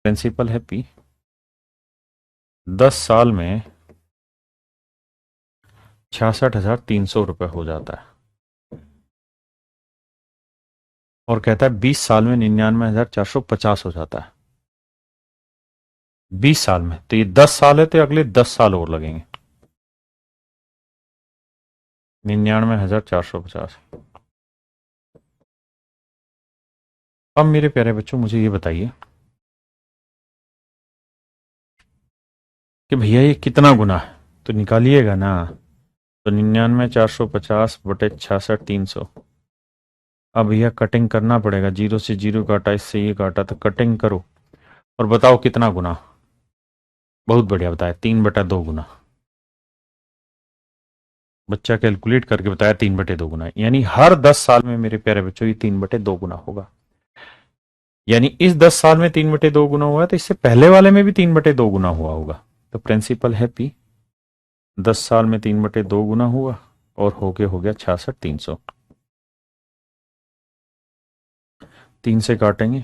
प्रिंसिपल है पी, 10 साल में 66,300 रुपये हो जाता है, और कहता है 20 साल में 99,450 हो जाता है। 20 साल में, तो ये 10 साल है, तो अगले 10 साल और लगेंगे। 99,450। अब मेरे प्यारे बच्चों मुझे ये बताइए कि भैया ये कितना गुना है, तो निकालिएगा ना। तो 99,450 बटे 66,300। अब भैया कटिंग करना पड़ेगा, 0 से 0 काटा, इससे ये काटा, तो कटिंग करो और बताओ कितना गुना। बहुत बढ़िया बताया, 3/2 गुना। बच्चा कैलकुलेट करके बताया 3/2 गुना, यानी हर 10 साल में मेरे प्यारे बच्चों ये 3/2 गुना होगा। यानी इस 10 साल में 3/2 गुना हुआ है, तो इससे पहले वाले में भी 3/2 गुना हुआ होगा। तो प्रिंसिपल है पी, 10 साल में 3/2 गुना हुआ और हो गया 66,300। 3 से काटेंगे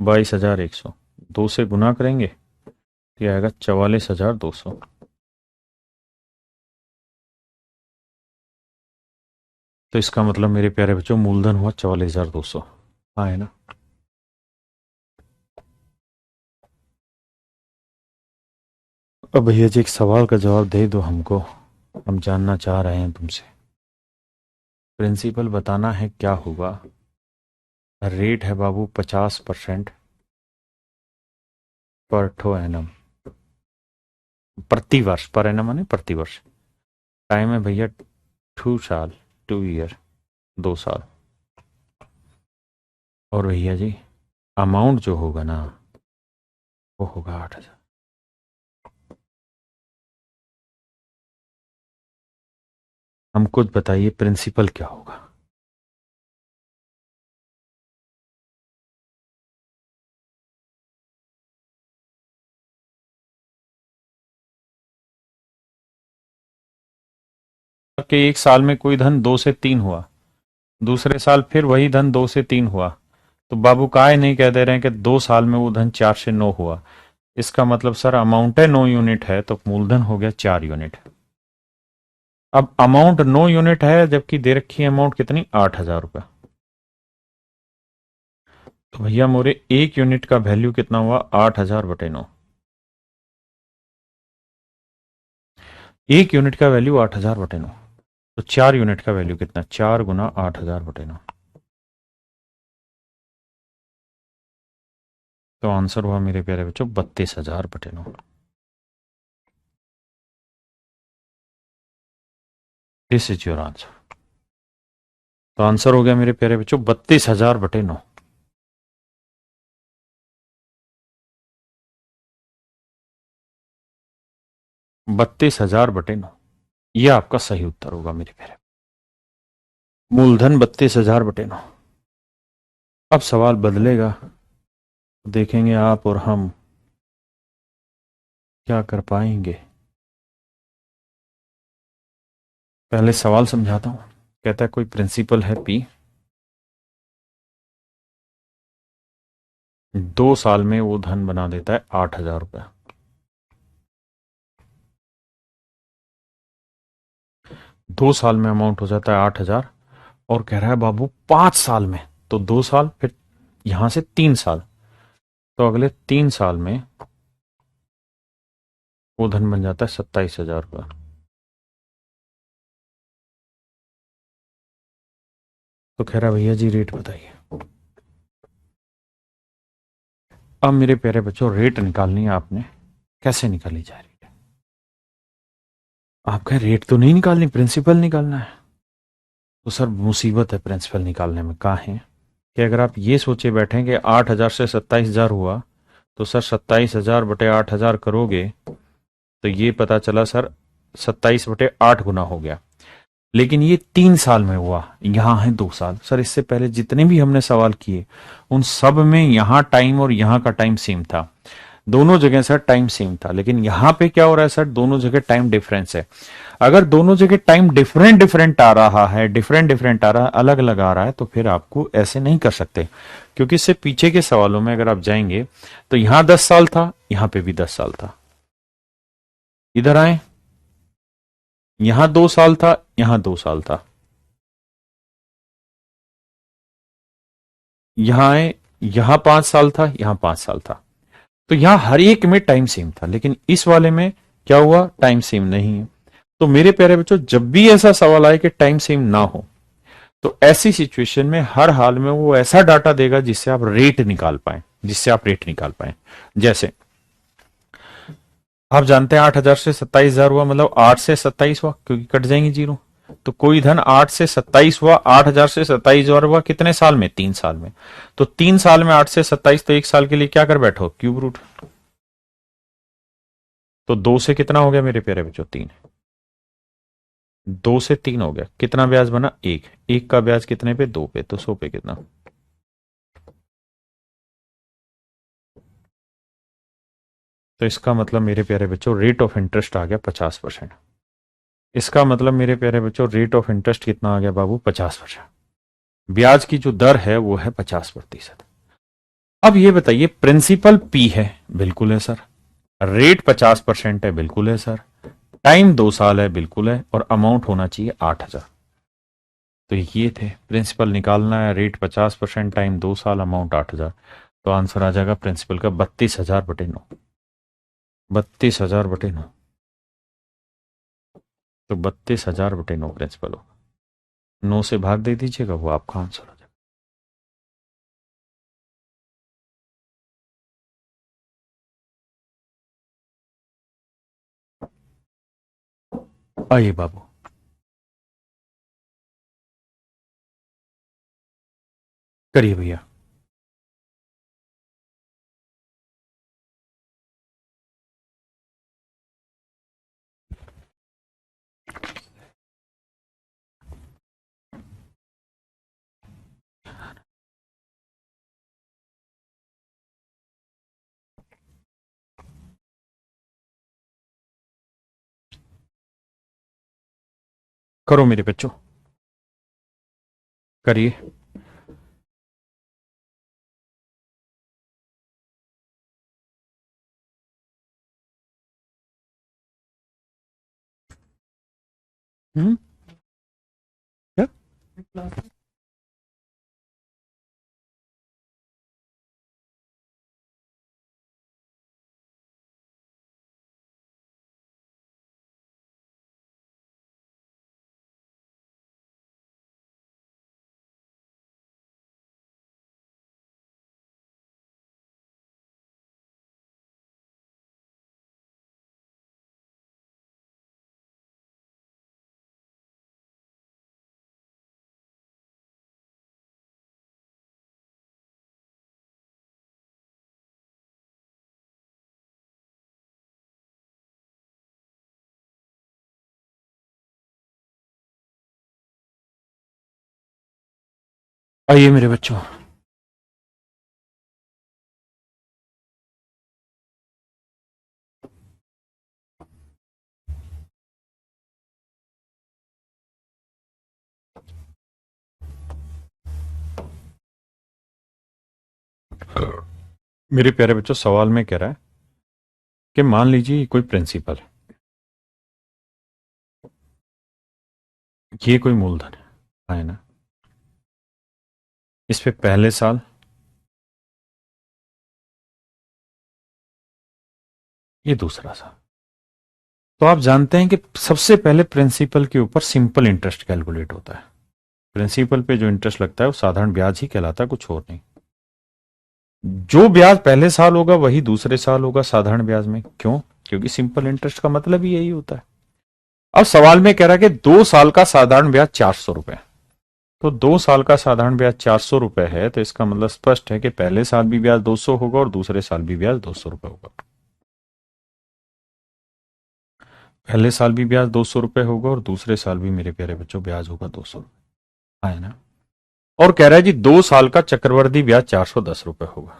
22,100, 2 से गुना करेंगे तो आएगा 44,200। तो इसका मतलब मेरे प्यारे बच्चों मूलधन हुआ 44,200। हाँ है ना। अब भैया जी एक सवाल का जवाब दे दो हमको, हम जानना चाह रहे हैं तुमसे। प्रिंसिपल बताना है क्या होगा। रेट है बाबू 50% पर ठो एनम, प्रति वर्ष, पर एनम माने प्रति वर्ष। टाइम है भैया 2 साल, 2 ईयर, 2 साल। और भैया जी अमाउंट जो होगा ना वो होगा 8,000। हमको बताइए प्रिंसिपल क्या होगा। कि एक साल में कोई धन 2 से 3 हुआ, दूसरे साल फिर वही धन 2 से 3 हुआ, तो बाबू काहे नहीं कह दे रहे हैं कि 2 साल में वो धन 4 से 9 हुआ। इसका मतलब सर अमाउंट है 9 यूनिट है, तो मूलधन हो गया 4 यूनिट। अब अमाउंट 9 यूनिट है, जबकि दे रखी है अमाउंट कितनी, 8,000 रुपये। तो भैया मोरे 1 यूनिट का वैल्यू कितना हुआ, 8,000/9। 1 यूनिट का वैल्यू 8,000/9, तो 4 यूनिट का वैल्यू कितना, 4 गुना 8,000/9। तो आंसर हुआ मेरे प्यारे बच्चों 32,000/9। This is your answer. तो आंसर हो गया मेरे प्यारे बच्चों 32,000/9। 32,000/9, यह आपका सही उत्तर होगा मेरे प्यारे। मूलधन 32,000/9। अब सवाल बदलेगा, देखेंगे आप और हम क्या कर पाएंगे। पहले सवाल समझाता हूं। कहता है कोई प्रिंसिपल है पी, 2 साल में वो धन बना देता है 8,000 रुपये। 2 साल में अमाउंट हो जाता है 8,000, और कह रहा है बाबू 5 साल में, तो 2 साल, फिर यहां से 3 साल, तो अगले 3 साल में वो धन बन जाता है 27,000 रुपये। तो कह रहा भैया जी रेट बताइए। अब मेरे प्यारे बच्चों रेट निकालनी है आपने, कैसे निकाली जा रही है। आपका रेट तो नहीं निकालनी, प्रिंसिपल निकालना है। तो सर मुसीबत है प्रिंसिपल निकालने में, कहाँ है कि अगर आप ये सोचे बैठे कि 8,000 से 27,000 हुआ, तो सर 27,000/8,000 करोगे तो ये पता चला सर 27/8 गुना हो गया। लेकिन ये 3 साल में हुआ, यहां है 2 साल। सर इससे पहले जितने भी हमने सवाल किए उन सब में यहां टाइम और यहां का टाइम सेम था। दोनों जगह सर टाइम सेम था, लेकिन यहां पे क्या हो रहा है सर, दोनों जगह टाइम डिफरेंस है। अगर दोनों जगह टाइम डिफरेंट डिफरेंट आ रहा है, डिफरेंट डिफरेंट आ रहा है, अलग अलग आ रहा है, तो फिर आपको ऐसे नहीं कर सकते। क्योंकि इससे पीछे के सवालों में अगर आप जाएंगे तो यहां 10 साल था, यहां पे भी 10 साल था। इधर आए, यहां 2 साल था, यहां 2 साल था। यहां आए, यहां 5 साल था, यहां 5 साल था। तो यहां हर एक में टाइम सेम था, लेकिन इस वाले में क्या हुआ, टाइम सेम नहीं है। तो मेरे प्यारे बच्चों, जब भी ऐसा सवाल आए कि टाइम सेम ना हो, तो ऐसी सिचुएशन में हर हाल में वो ऐसा डाटा देगा जिससे आप रेट निकाल पाए, जिससे आप रेट निकाल पाए। जैसे आप जानते हैं 8,000 से 27,000 हुआ, मतलब 8 से 27 हुआ, क्योंकि कट जाएंगे जीरो। तो कोई धन 8 से 27 हुआ, 8,000 से 27,000 हुआ, कितने साल में, 3 साल में। तो 3 साल में 8 से 27, तो 1 साल के लिए क्या कर बैठो, क्यूब रूट। तो 2 से कितना हो गया मेरे प्यारे बच्चों, 3। 2 से 3 हो गया, कितना ब्याज बना, 1। 1 का ब्याज कितने पे, 2 पे, तो 100 पे कितना। तो इसका मतलब मेरे प्यारे बच्चों रेट ऑफ इंटरेस्ट आ गया 50%। इसका मतलब मेरे प्यारे बच्चों रेट ऑफ इंटरेस्ट कितना आ गया बाबू, 50%। ब्याज की जो दर है वो है 50%। अब ये बताइए, प्रिंसिपल पी है, बिल्कुल है सर। रेट 50% है, बिल्कुल है सर। टाइम 2 साल है, बिल्कुल है। और अमाउंट होना चाहिए 8,000। तो ये थे, प्रिंसिपल निकालना है, रेट 50%, टाइम 2 साल, अमाउंट 8,000। तो आंसर आ जाएगा प्रिंसिपल का 32,000/9। 32,000/9। तो 32,000/9 प्रिंसिपल हो। 9 से भाग दे दीजिएगा, वो आपका आंसर हो जाएगा। आइए बाबू, करिए भैया। करो मेरे बच्चों, करिए। क्या? आइए मेरे बच्चों, मेरे प्यारे बच्चों, सवाल में कह रहा है कि मान लीजिए कोई प्रिंसिपल, ये कोई मूलधन है ना। इस पे पहले साल, ये दूसरा साल। तो आप जानते हैं कि सबसे पहले प्रिंसिपल के ऊपर सिंपल इंटरेस्ट कैलकुलेट होता है। प्रिंसिपल पे जो इंटरेस्ट लगता है वो साधारण ब्याज ही कहलाता है, कुछ और नहीं। जो ब्याज पहले साल होगा वही दूसरे साल होगा साधारण ब्याज में। क्यों? क्योंकि सिंपल इंटरेस्ट का मतलब ही यही होता है। अब सवाल में कह रहा है कि 2 साल का साधारण ब्याज 400 रुपए। तो 2 साल का साधारण ब्याज 400 रुपए है, तो इसका मतलब स्पष्ट है कि पहले साल भी ब्याज 200 होगा और दूसरे साल भी ब्याज 200 रुपए होगा। पहले साल भी ब्याज 200 रुपए होगा और दूसरे साल भी मेरे प्यारे बच्चों ब्याज होगा 200 रुपए, है ना। और कह रहा है जी 2 साल का चक्रवर्ती ब्याज 410 रुपए होगा।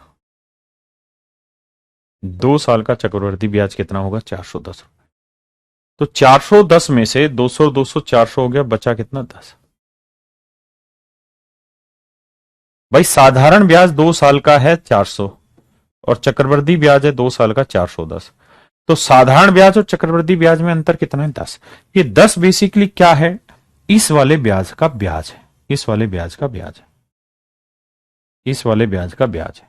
2 साल का चक्रवृद्धि ब्याज कितना होगा? 410 रुपए। तो 410 में से 200 200 400 हो गया, बचा कितना? 10। भाई साधारण ब्याज 2 साल का है 400 और चक्रवृद्धि ब्याज है 2 साल का 410। तो साधारण ब्याज और चक्रवृद्धि ब्याज में अंतर कितना है? 10। ये 10 बेसिकली क्या है? इस वाले ब्याज का ब्याज है, इस वाले ब्याज का ब्याज है, इस वाले ब्याज का ब्याज है।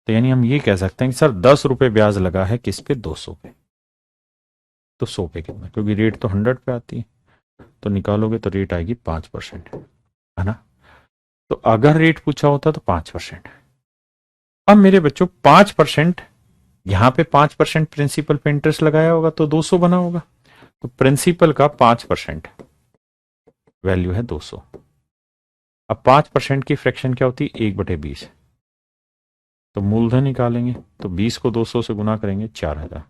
तो यानी हम ये कह सकते हैं कि सर 10 रुपए ब्याज लगा है किस पे? 200 पे। तो 100 पे कितना? क्योंकि रेट तो 100 पे आती है, तो निकालोगे तो रेट आएगी 5%, है ना? तो अगर रेट पूछा होता तो 5%। अब मेरे बच्चों 5%, यहां पे 5% प्रिंसिपल पे इंटरेस्ट लगाया होगा तो 200 बना होगा। तो प्रिंसिपल का 5% वैल्यू है 200। अब 5% की फ्रैक्शन क्या होती है? 1/20। तो मूलधन निकालेंगे तो 20 को 200 से गुना करेंगे, 4000।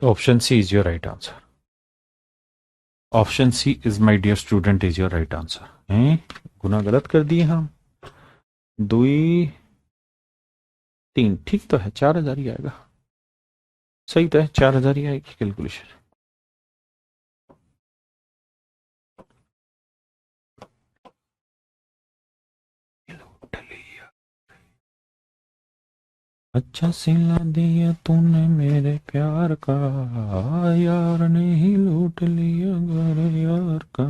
Option C is your right answer. Option C is my dear student is your right answer. हैं, गुना गलत कर दिए हम। 2 3 ठीक तो है, 4000 ही आएगा। सही तो है, 4000 ही आएगी कैलकुलेशन। अच्छा सिला दिया तूने मेरे प्यार का, यार ने ही लूट लिया घर यार का।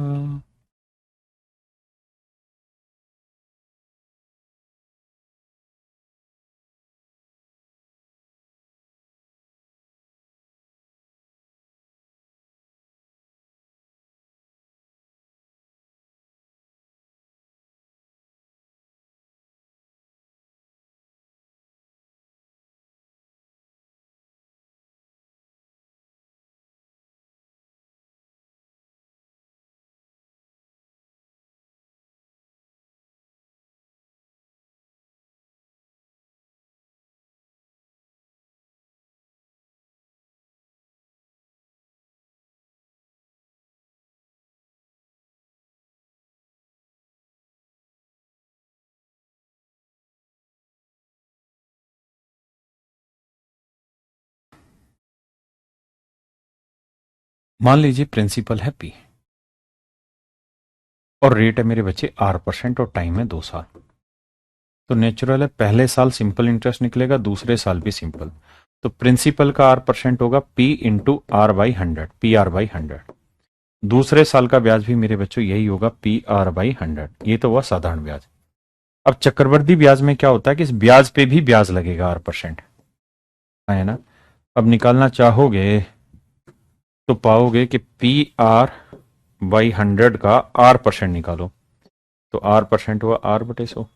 मान लीजिए प्रिंसिपल है पी और रेट है मेरे बच्चे R% और टाइम है 2 साल। तो नेचुरल है पहले साल सिंपल इंटरेस्ट निकलेगा, दूसरे साल भी सिंपल। तो प्रिंसिपल का R% होगा P इंटू R/100, PR/100। दूसरे साल का ब्याज भी मेरे बच्चों यही होगा, PR/100। ये तो हुआ साधारण ब्याज। अब चक्रवृद्धि ब्याज में क्या होता है कि इस ब्याज पे भी ब्याज लगेगा R%, है ना? अब निकालना चाहोगे तो पाओगे कि PR/100 का R% निकालो, तो R% हुआ R/100।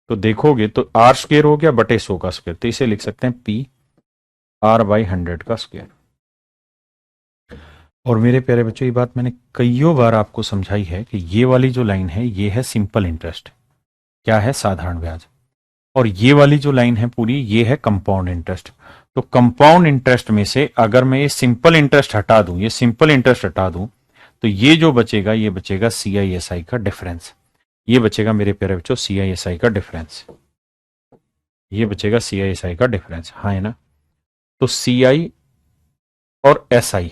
तो देखोगे तो R² हो गया बटे 100 का स्क्वायर, तो इसे लिख सकते हैं PR/100 का स्क्वायर। और मेरे प्यारे बच्चों ये बात मैंने कईयों बार आपको समझाई है कि ये वाली जो लाइन है ये है सिंपल इंटरेस्ट, क्या है? साधारण ब्याज। और ये वाली जो लाइन है पूरी ये है कंपाउंड इंटरेस्ट। तो कंपाउंड इंटरेस्ट में से अगर मैं ये सिंपल इंटरेस्ट हटा दूं, ये सिंपल इंटरेस्ट हटा दूं, तो ये जो बचेगा ये बचेगा CISI का डिफरेंस। ये बचेगा मेरे प्यारे बच्चों CISI का डिफरेंस। ये बचेगा CISI का डिफरेंस, हाँ है ना? तो CI और SI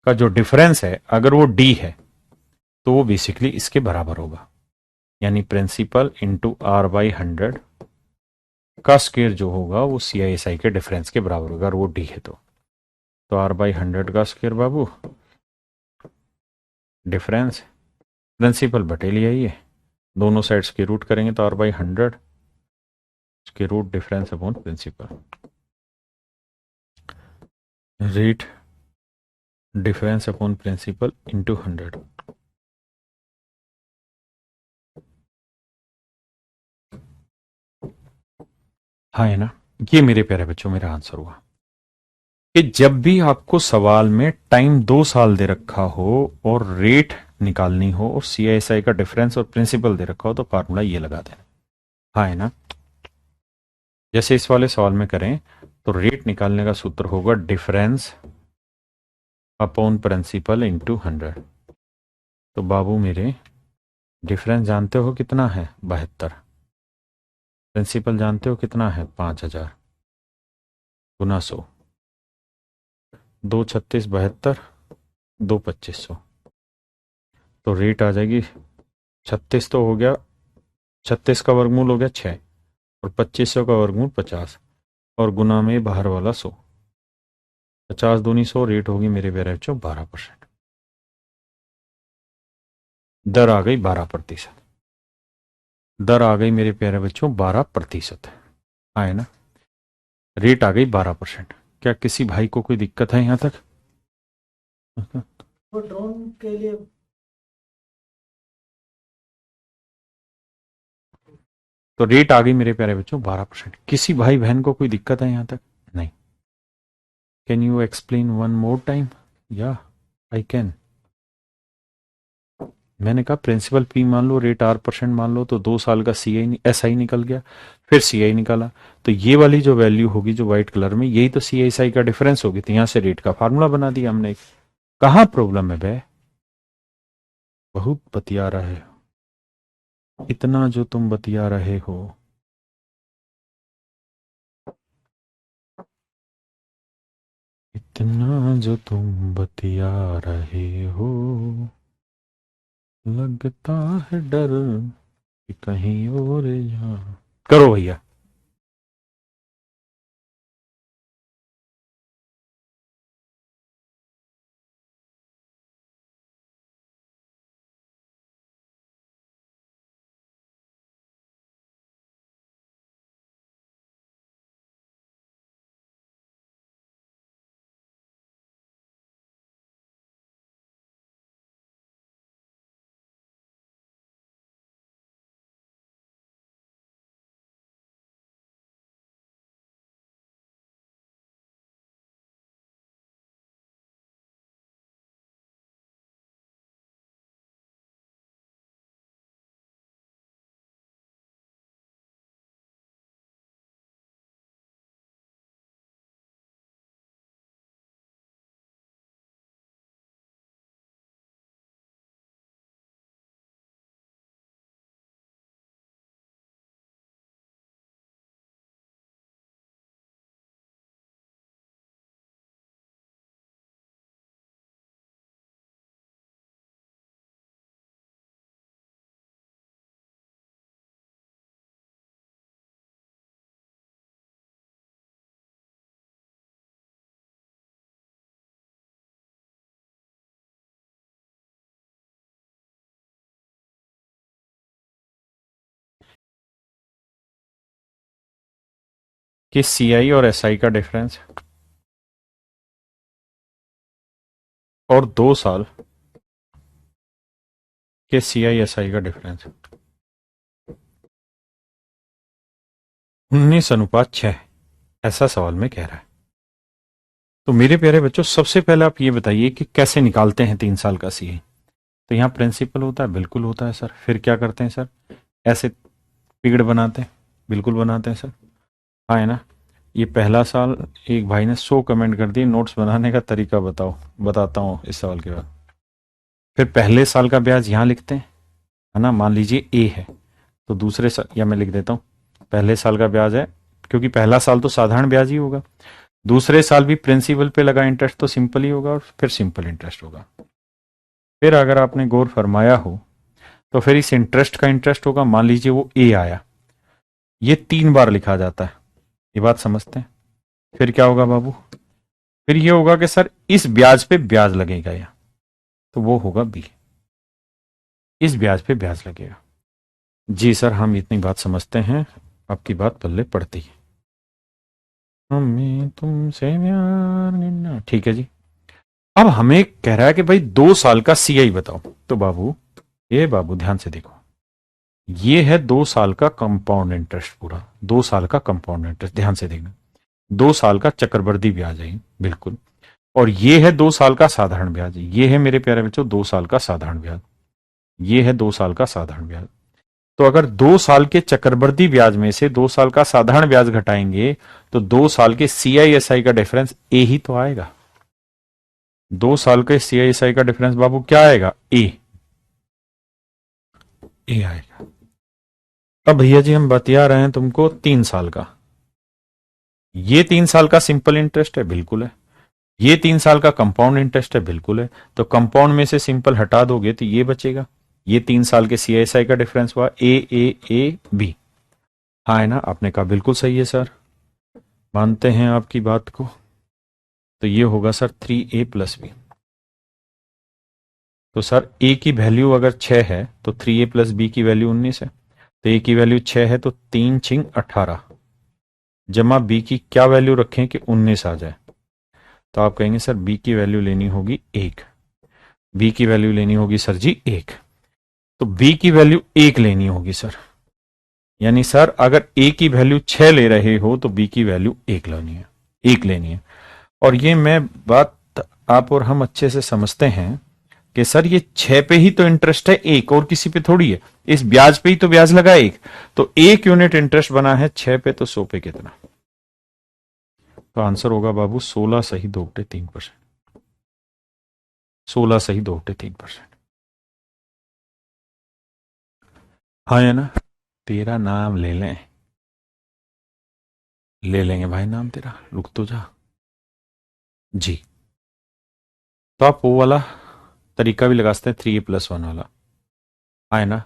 का जो डिफरेंस है अगर वो D है तो वो बेसिकली इसके बराबर होगा, यानी प्रिंसिपल इंटू R/100 का स्क्वायर जो होगा वो CISI के डिफरेंस के बराबर होगा, अगर वो D है तो R/100 का स्क्वायर बाबू डिफरेंस, प्रिंसिपल बटे लिया, ये दोनों साइड्स के रूट करेंगे तो R/100 के root difference upon principal, rate difference upon principal into 100। हाँ है ना? ये मेरे प्यारे बच्चों मेरा आंसर हुआ कि जब भी आपको सवाल में टाइम 2 साल दे रखा हो और रेट निकालनी हो और CISI का डिफरेंस और प्रिंसिपल दे रखा हो तो फार्मूला ये लगा देना। हाँ है ना? जैसे इस वाले सवाल में करें तो रेट निकालने का सूत्र होगा डिफरेंस अपॉन प्रिंसिपल इंटू 100। तो बाबू मेरे डिफरेंस जानते हो कितना है? 72। प्रिंसिपल जानते हो कितना है? 5000 गुना 100। 2 36 72, 2 2500। तो रेट आ जाएगी 36 तो हो गया, 36 का वर्गमूल हो गया 6, और 2500 का वर्गमूल 50, और गुना में बाहर वाला 100। 50 दूनी 100, रेट होगी मेरे प्यारे बच्चों 12%। दर आ गई 12%। दर आ गई मेरे प्यारे बच्चों 12%। आए ना? रेट आ गई 12%। क्या किसी भाई को कोई दिक्कत है यहां तक? वो ड्रोन के लिए तो रेट आ गई मेरे प्यारे बच्चों 12%। किसी भाई बहन को कोई दिक्कत है यहां तक? नहीं। Can you explain one more time? या आई कैन। मैंने कहा प्रिंसिपल पी मान लो, रेट 8% मान लो, तो 2 साल का सी आई एस आई निकल गया, फिर सी आई निकाला, तो ये वाली जो वैल्यू होगी जो व्हाइट कलर में, यही तो सी आई एस आई का डिफरेंस होगी, तो यहां से रेट का फार्मूला बना दिया हमने। कहाँ प्रॉब्लम है बे? बहुत बतिया रहे हो, इतना जो तुम बतिया रहे हो। इतना जो तुम बतिया रहे हो, लगता है डर कि कहीं और जा। करो भैया। कि सी आई और एस आई का डिफरेंस और 2 साल के सी आई एस आई का डिफरेंस 19:6, ऐसा सवाल में कह रहा है। तो मेरे प्यारे बच्चों, सबसे पहले आप ये बताइए कि कैसे निकालते हैं 3 साल का सी आई। तो यहाँ प्रिंसिपल होता है, बिल्कुल होता है सर। फिर क्या करते हैं सर? ऐसे पीरियड बनाते हैं, बिल्कुल बनाते हैं सर। हाँ है ना? ये पहला साल, एक भाई ने 100 कमेंट कर दिए, नोट्स बनाने का तरीका बताओ। बताता हूँ इस सवाल के बाद। फिर पहले साल का ब्याज यहाँ लिखते हैं, है ना? मान लीजिए ए है, तो दूसरे साल, या मैं लिख देता हूँ, पहले साल का ब्याज है, क्योंकि पहला साल तो साधारण ब्याज ही होगा। दूसरे साल भी प्रिंसिपल पे लगा इंटरेस्ट तो सिंपल ही होगा, और फिर सिंपल इंटरेस्ट होगा। फिर अगर आपने गौर फरमाया हो, तो फिर इस इंटरेस्ट का इंटरेस्ट होगा। मान लीजिए वो ए आया, ये 3 बार लिखा जाता है, ये बात समझते हैं? फिर क्या होगा बाबू? फिर ये होगा कि सर इस ब्याज पे ब्याज लगेगा, या तो वो होगा बी, इस ब्याज पे ब्याज लगेगा। जी सर, हम इतनी बात समझते हैं, आपकी बात पल्ले पड़ती है। हमें तुमसे प्यार करना, ठीक है जी। अब हमें कह रहा है कि भाई 2 साल का सी आई बताओ। तो बाबू, ये बाबू ध्यान से देखो, ये है 2 साल का कंपाउंड इंटरेस्ट, पूरा 2 साल का कंपाउंड इंटरेस्ट, ध्यान से देखना। 2 साल का चक्रवृद्धि ब्याज है बिल्कुल। और ये है 2 साल का साधारण ब्याज। ये है मेरे प्यारे बच्चों 2 साल का साधारण ब्याज। ये है 2 साल का साधारण ब्याज। तो अगर 2 साल के चक्रवृद्धि ब्याज में से 2 साल का साधारण ब्याज घटाएंगे, तो 2 साल के सी आई एस आई का डिफरेंस ए ही तो आएगा। 2 साल के सी आई एस आई का डिफरेंस बाबू क्या आएगा? ए। ए आएगा। अब भैया जी हम बतिया रहे हैं तुमको 3 साल का। ये 3 साल का सिंपल इंटरेस्ट है, बिल्कुल है। ये 3 साल का कंपाउंड इंटरेस्ट है, बिल्कुल है। तो कंपाउंड में से सिंपल हटा दोगे तो ये बचेगा। ये 3 साल के सीएसआई का डिफरेंस हुआ ए बी। हाँ है ना, आपने कहा बिल्कुल सही है सर, मानते हैं आपकी बात को। तो ये होगा सर 3a+b। तो सर ए की वैल्यू अगर 6 है तो 3a+b की वैल्यू 19 है। तो ए की वैल्यू 6 है तो 3×6 = 18 जमा बी की क्या वैल्यू रखें कि 19 आ जाए। तो आप कहेंगे सर बी की वैल्यू लेनी होगी 1। बी की वैल्यू लेनी होगी सर जी 1। तो बी की वैल्यू 1 लेनी होगी सर। यानी सर अगर ए की वैल्यू 6 ले रहे हो तो बी की वैल्यू 1 लेनी है, 1 लेनी है। और ये मैं बात आप और हम अच्छे से समझते हैं कि सर ये 6 पे ही तो इंटरेस्ट है, एक और किसी पे थोड़ी है। इस ब्याज पे ही तो ब्याज लगा 1। तो 1 यूनिट इंटरेस्ट बना है 6 पे, तो 100 पे कितना। तो आंसर होगा बाबू 16 सही 2/3%। 16 सही 2/3%। हाँ है ना। तेरा नाम ले लें, ले लेंगे भाई नाम तेरा, रुक तो जा जी। तो आप वो वाला तरीका भी लगा सकते हैं 3a+1 वाला। हाँ है ना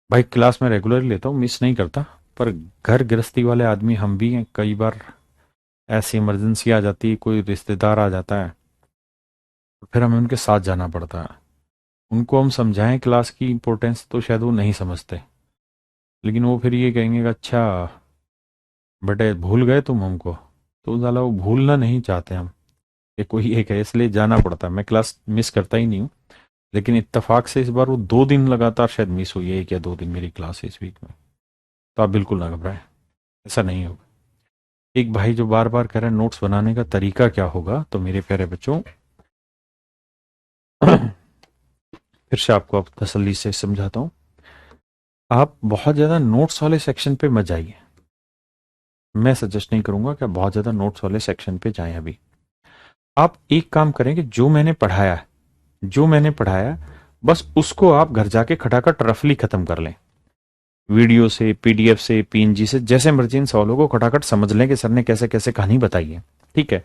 भाई, क्लास में रेगुलर लेता हूँ, मिस नहीं करता। पर घर गृहस्थी वाले आदमी हम भी हैं, कई बार ऐसी इमरजेंसी आ जाती है, कोई रिश्तेदार आ जाता है, तो फिर हमें उनके साथ जाना पड़ता है। उनको हम समझाएं क्लास की इंपॉर्टेंस तो शायद वो नहीं समझते, लेकिन वो फिर ये कहेंगे कि अच्छा बेटे भूल गए तुम हमको। तो साला वो भूलना नहीं चाहते हम कि कोई एक है, इसलिए जाना पड़ता है। मैं क्लास मिस करता ही नहीं हूँ, लेकिन इत्तेफाक से इस बार वो 2 दिन लगातार शायद मिस हुई है, 1 या 2 दिन मेरी क्लास है इस वीक में। तो आप बिल्कुल ना घबराएं, ऐसा नहीं होगा। एक भाई जो बार बार कह रहे हैं नोट्स बनाने का तरीका क्या होगा, तो मेरे प्यारे बच्चों फिर से आपको अब तसल्ली से समझाता हूं। आप बहुत ज्यादा नोट्स वाले सेक्शन पे मत जाइए। मैं सजेस्ट नहीं करूंगा कि आप बहुत ज्यादा नोट्स वाले सेक्शन पे जाएं अभी। आप एक काम करें कि जो मैंने पढ़ाया है, जो मैंने पढ़ाया बस उसको आप घर जाके खटाखट रफली खत्म कर लें। वीडियो से, पीडीएफ से, पीएनजी से, जैसे मर्जी इन सवालों को खटाखट समझ लें कि सर ने कैसे कैसे कहानी बताई है। ठीक है,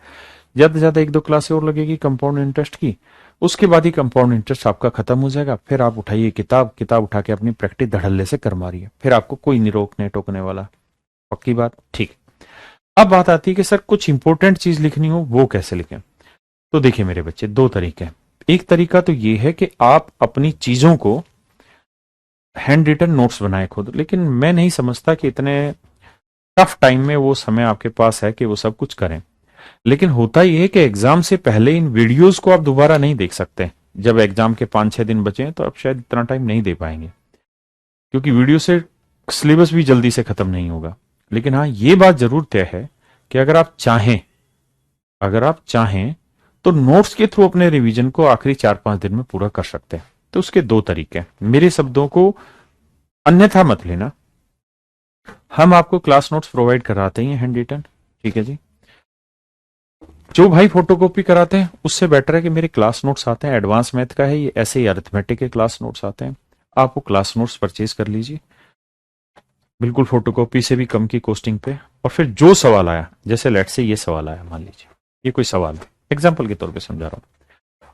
ज्यादा से ज्यादा 1-2 क्लासें और लगेगी कंपाउंड इंटरेस्ट की, उसके बाद ही कंपाउंड इंटरेस्ट आपका खत्म हो जाएगा। फिर आप उठाइए किताब, किताब उठा के अपनी प्रैक्टिस धड़ल्ले से कर मारिए, फिर आपको कोई नहीं रोकने टोकने वाला। पक्की बात, ठीक। अब बात आती है कि सर कुछ इंपॉर्टेंट चीज लिखनी हो वो कैसे लिखें। तो देखिए मेरे बच्चे, 2 तरीके हैं। एक तरीका तो ये है कि आप अपनी चीजों को हैंड रिटन नोट्स बनाए खुद, लेकिन मैं नहीं समझता कि इतने टफ टाइम में वो समय आपके पास है कि वो सब कुछ करें। लेकिन होता यह है कि एग्जाम से पहले इन वीडियोस को आप दोबारा नहीं देख सकते। जब एग्जाम के 5-6 दिन बचे हैं तो आप शायद इतना टाइम नहीं दे पाएंगे, क्योंकि वीडियो से सिलेबस भी जल्दी से खत्म नहीं होगा। लेकिन हाँ, ये बात जरूर तय है कि अगर आप चाहें, अगर आप चाहें तो नोट्स के थ्रू अपने रिवीजन को आखिरी 4-5 दिन में पूरा कर सकते हैं। तो उसके 2 तरीके हैं। मेरे शब्दों को अन्यथा मत लेना, हम आपको क्लास नोट्स प्रोवाइड कराते ही हैं हैंड रिटन। ठीक है जी। जो भाई फोटोकॉपी कराते हैं उससे बेटर है कि मेरे क्लास नोट्स आते हैं, एडवांस मैथ का है ये, ऐसे ही अरिथमेटिक के क्लास नोट्स आते हैं, आप वो क्लास नोट्स परचेज कर लीजिए, बिल्कुल फोटोकॉपी से भी कम की कॉस्टिंग पे। और फिर जो सवाल आया, जैसे लेट से ये सवाल आया, मान लीजिए ये कोई सवाल है, एग्जाम्पल के तौर पर समझा रहा हूं,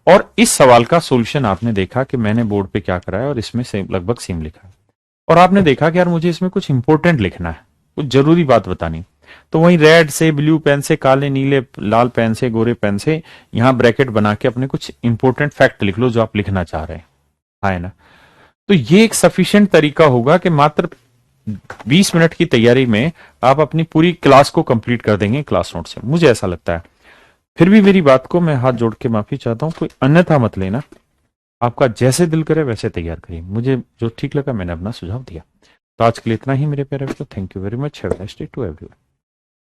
और इस सवाल का सोल्यूशन आपने देखा कि मैंने बोर्ड पे क्या कराया और इसमें लगभग सेम लिखा है, और आपने देखा कि यार मुझे इसमें कुछ इंपॉर्टेंट लिखना है, कुछ जरूरी बात बतानी, तो वहीं रेड से, ब्लू पेन से, काले नीले लाल पेन से, गोरे पेन से यहां ब्रैकेट बना के अपने कुछ इंपॉर्टेंट फैक्ट लिख लो जो आप लिखना चाह रहे हैं। है ना। तो ये एक सफिशिएंट तरीका होगा कि मात्र 20 मिनट की तैयारी में आप अपनी पूरी क्लास को कंप्लीट कर देंगे क्लास नोट से, मुझे ऐसा लगता है। फिर भी मेरी बात को मैं हाथ जोड़ के माफी चाहता हूं, कोई अन्यथा मत लेना, आपका जैसे दिल करे वैसे तैयार करिए। मुझे जो ठीक लगा मैंने अपना सुझाव दिया। तो आज के लिए इतना ही मेरे प्यारे बच्चों, thank you very much, have a nice day to everyone.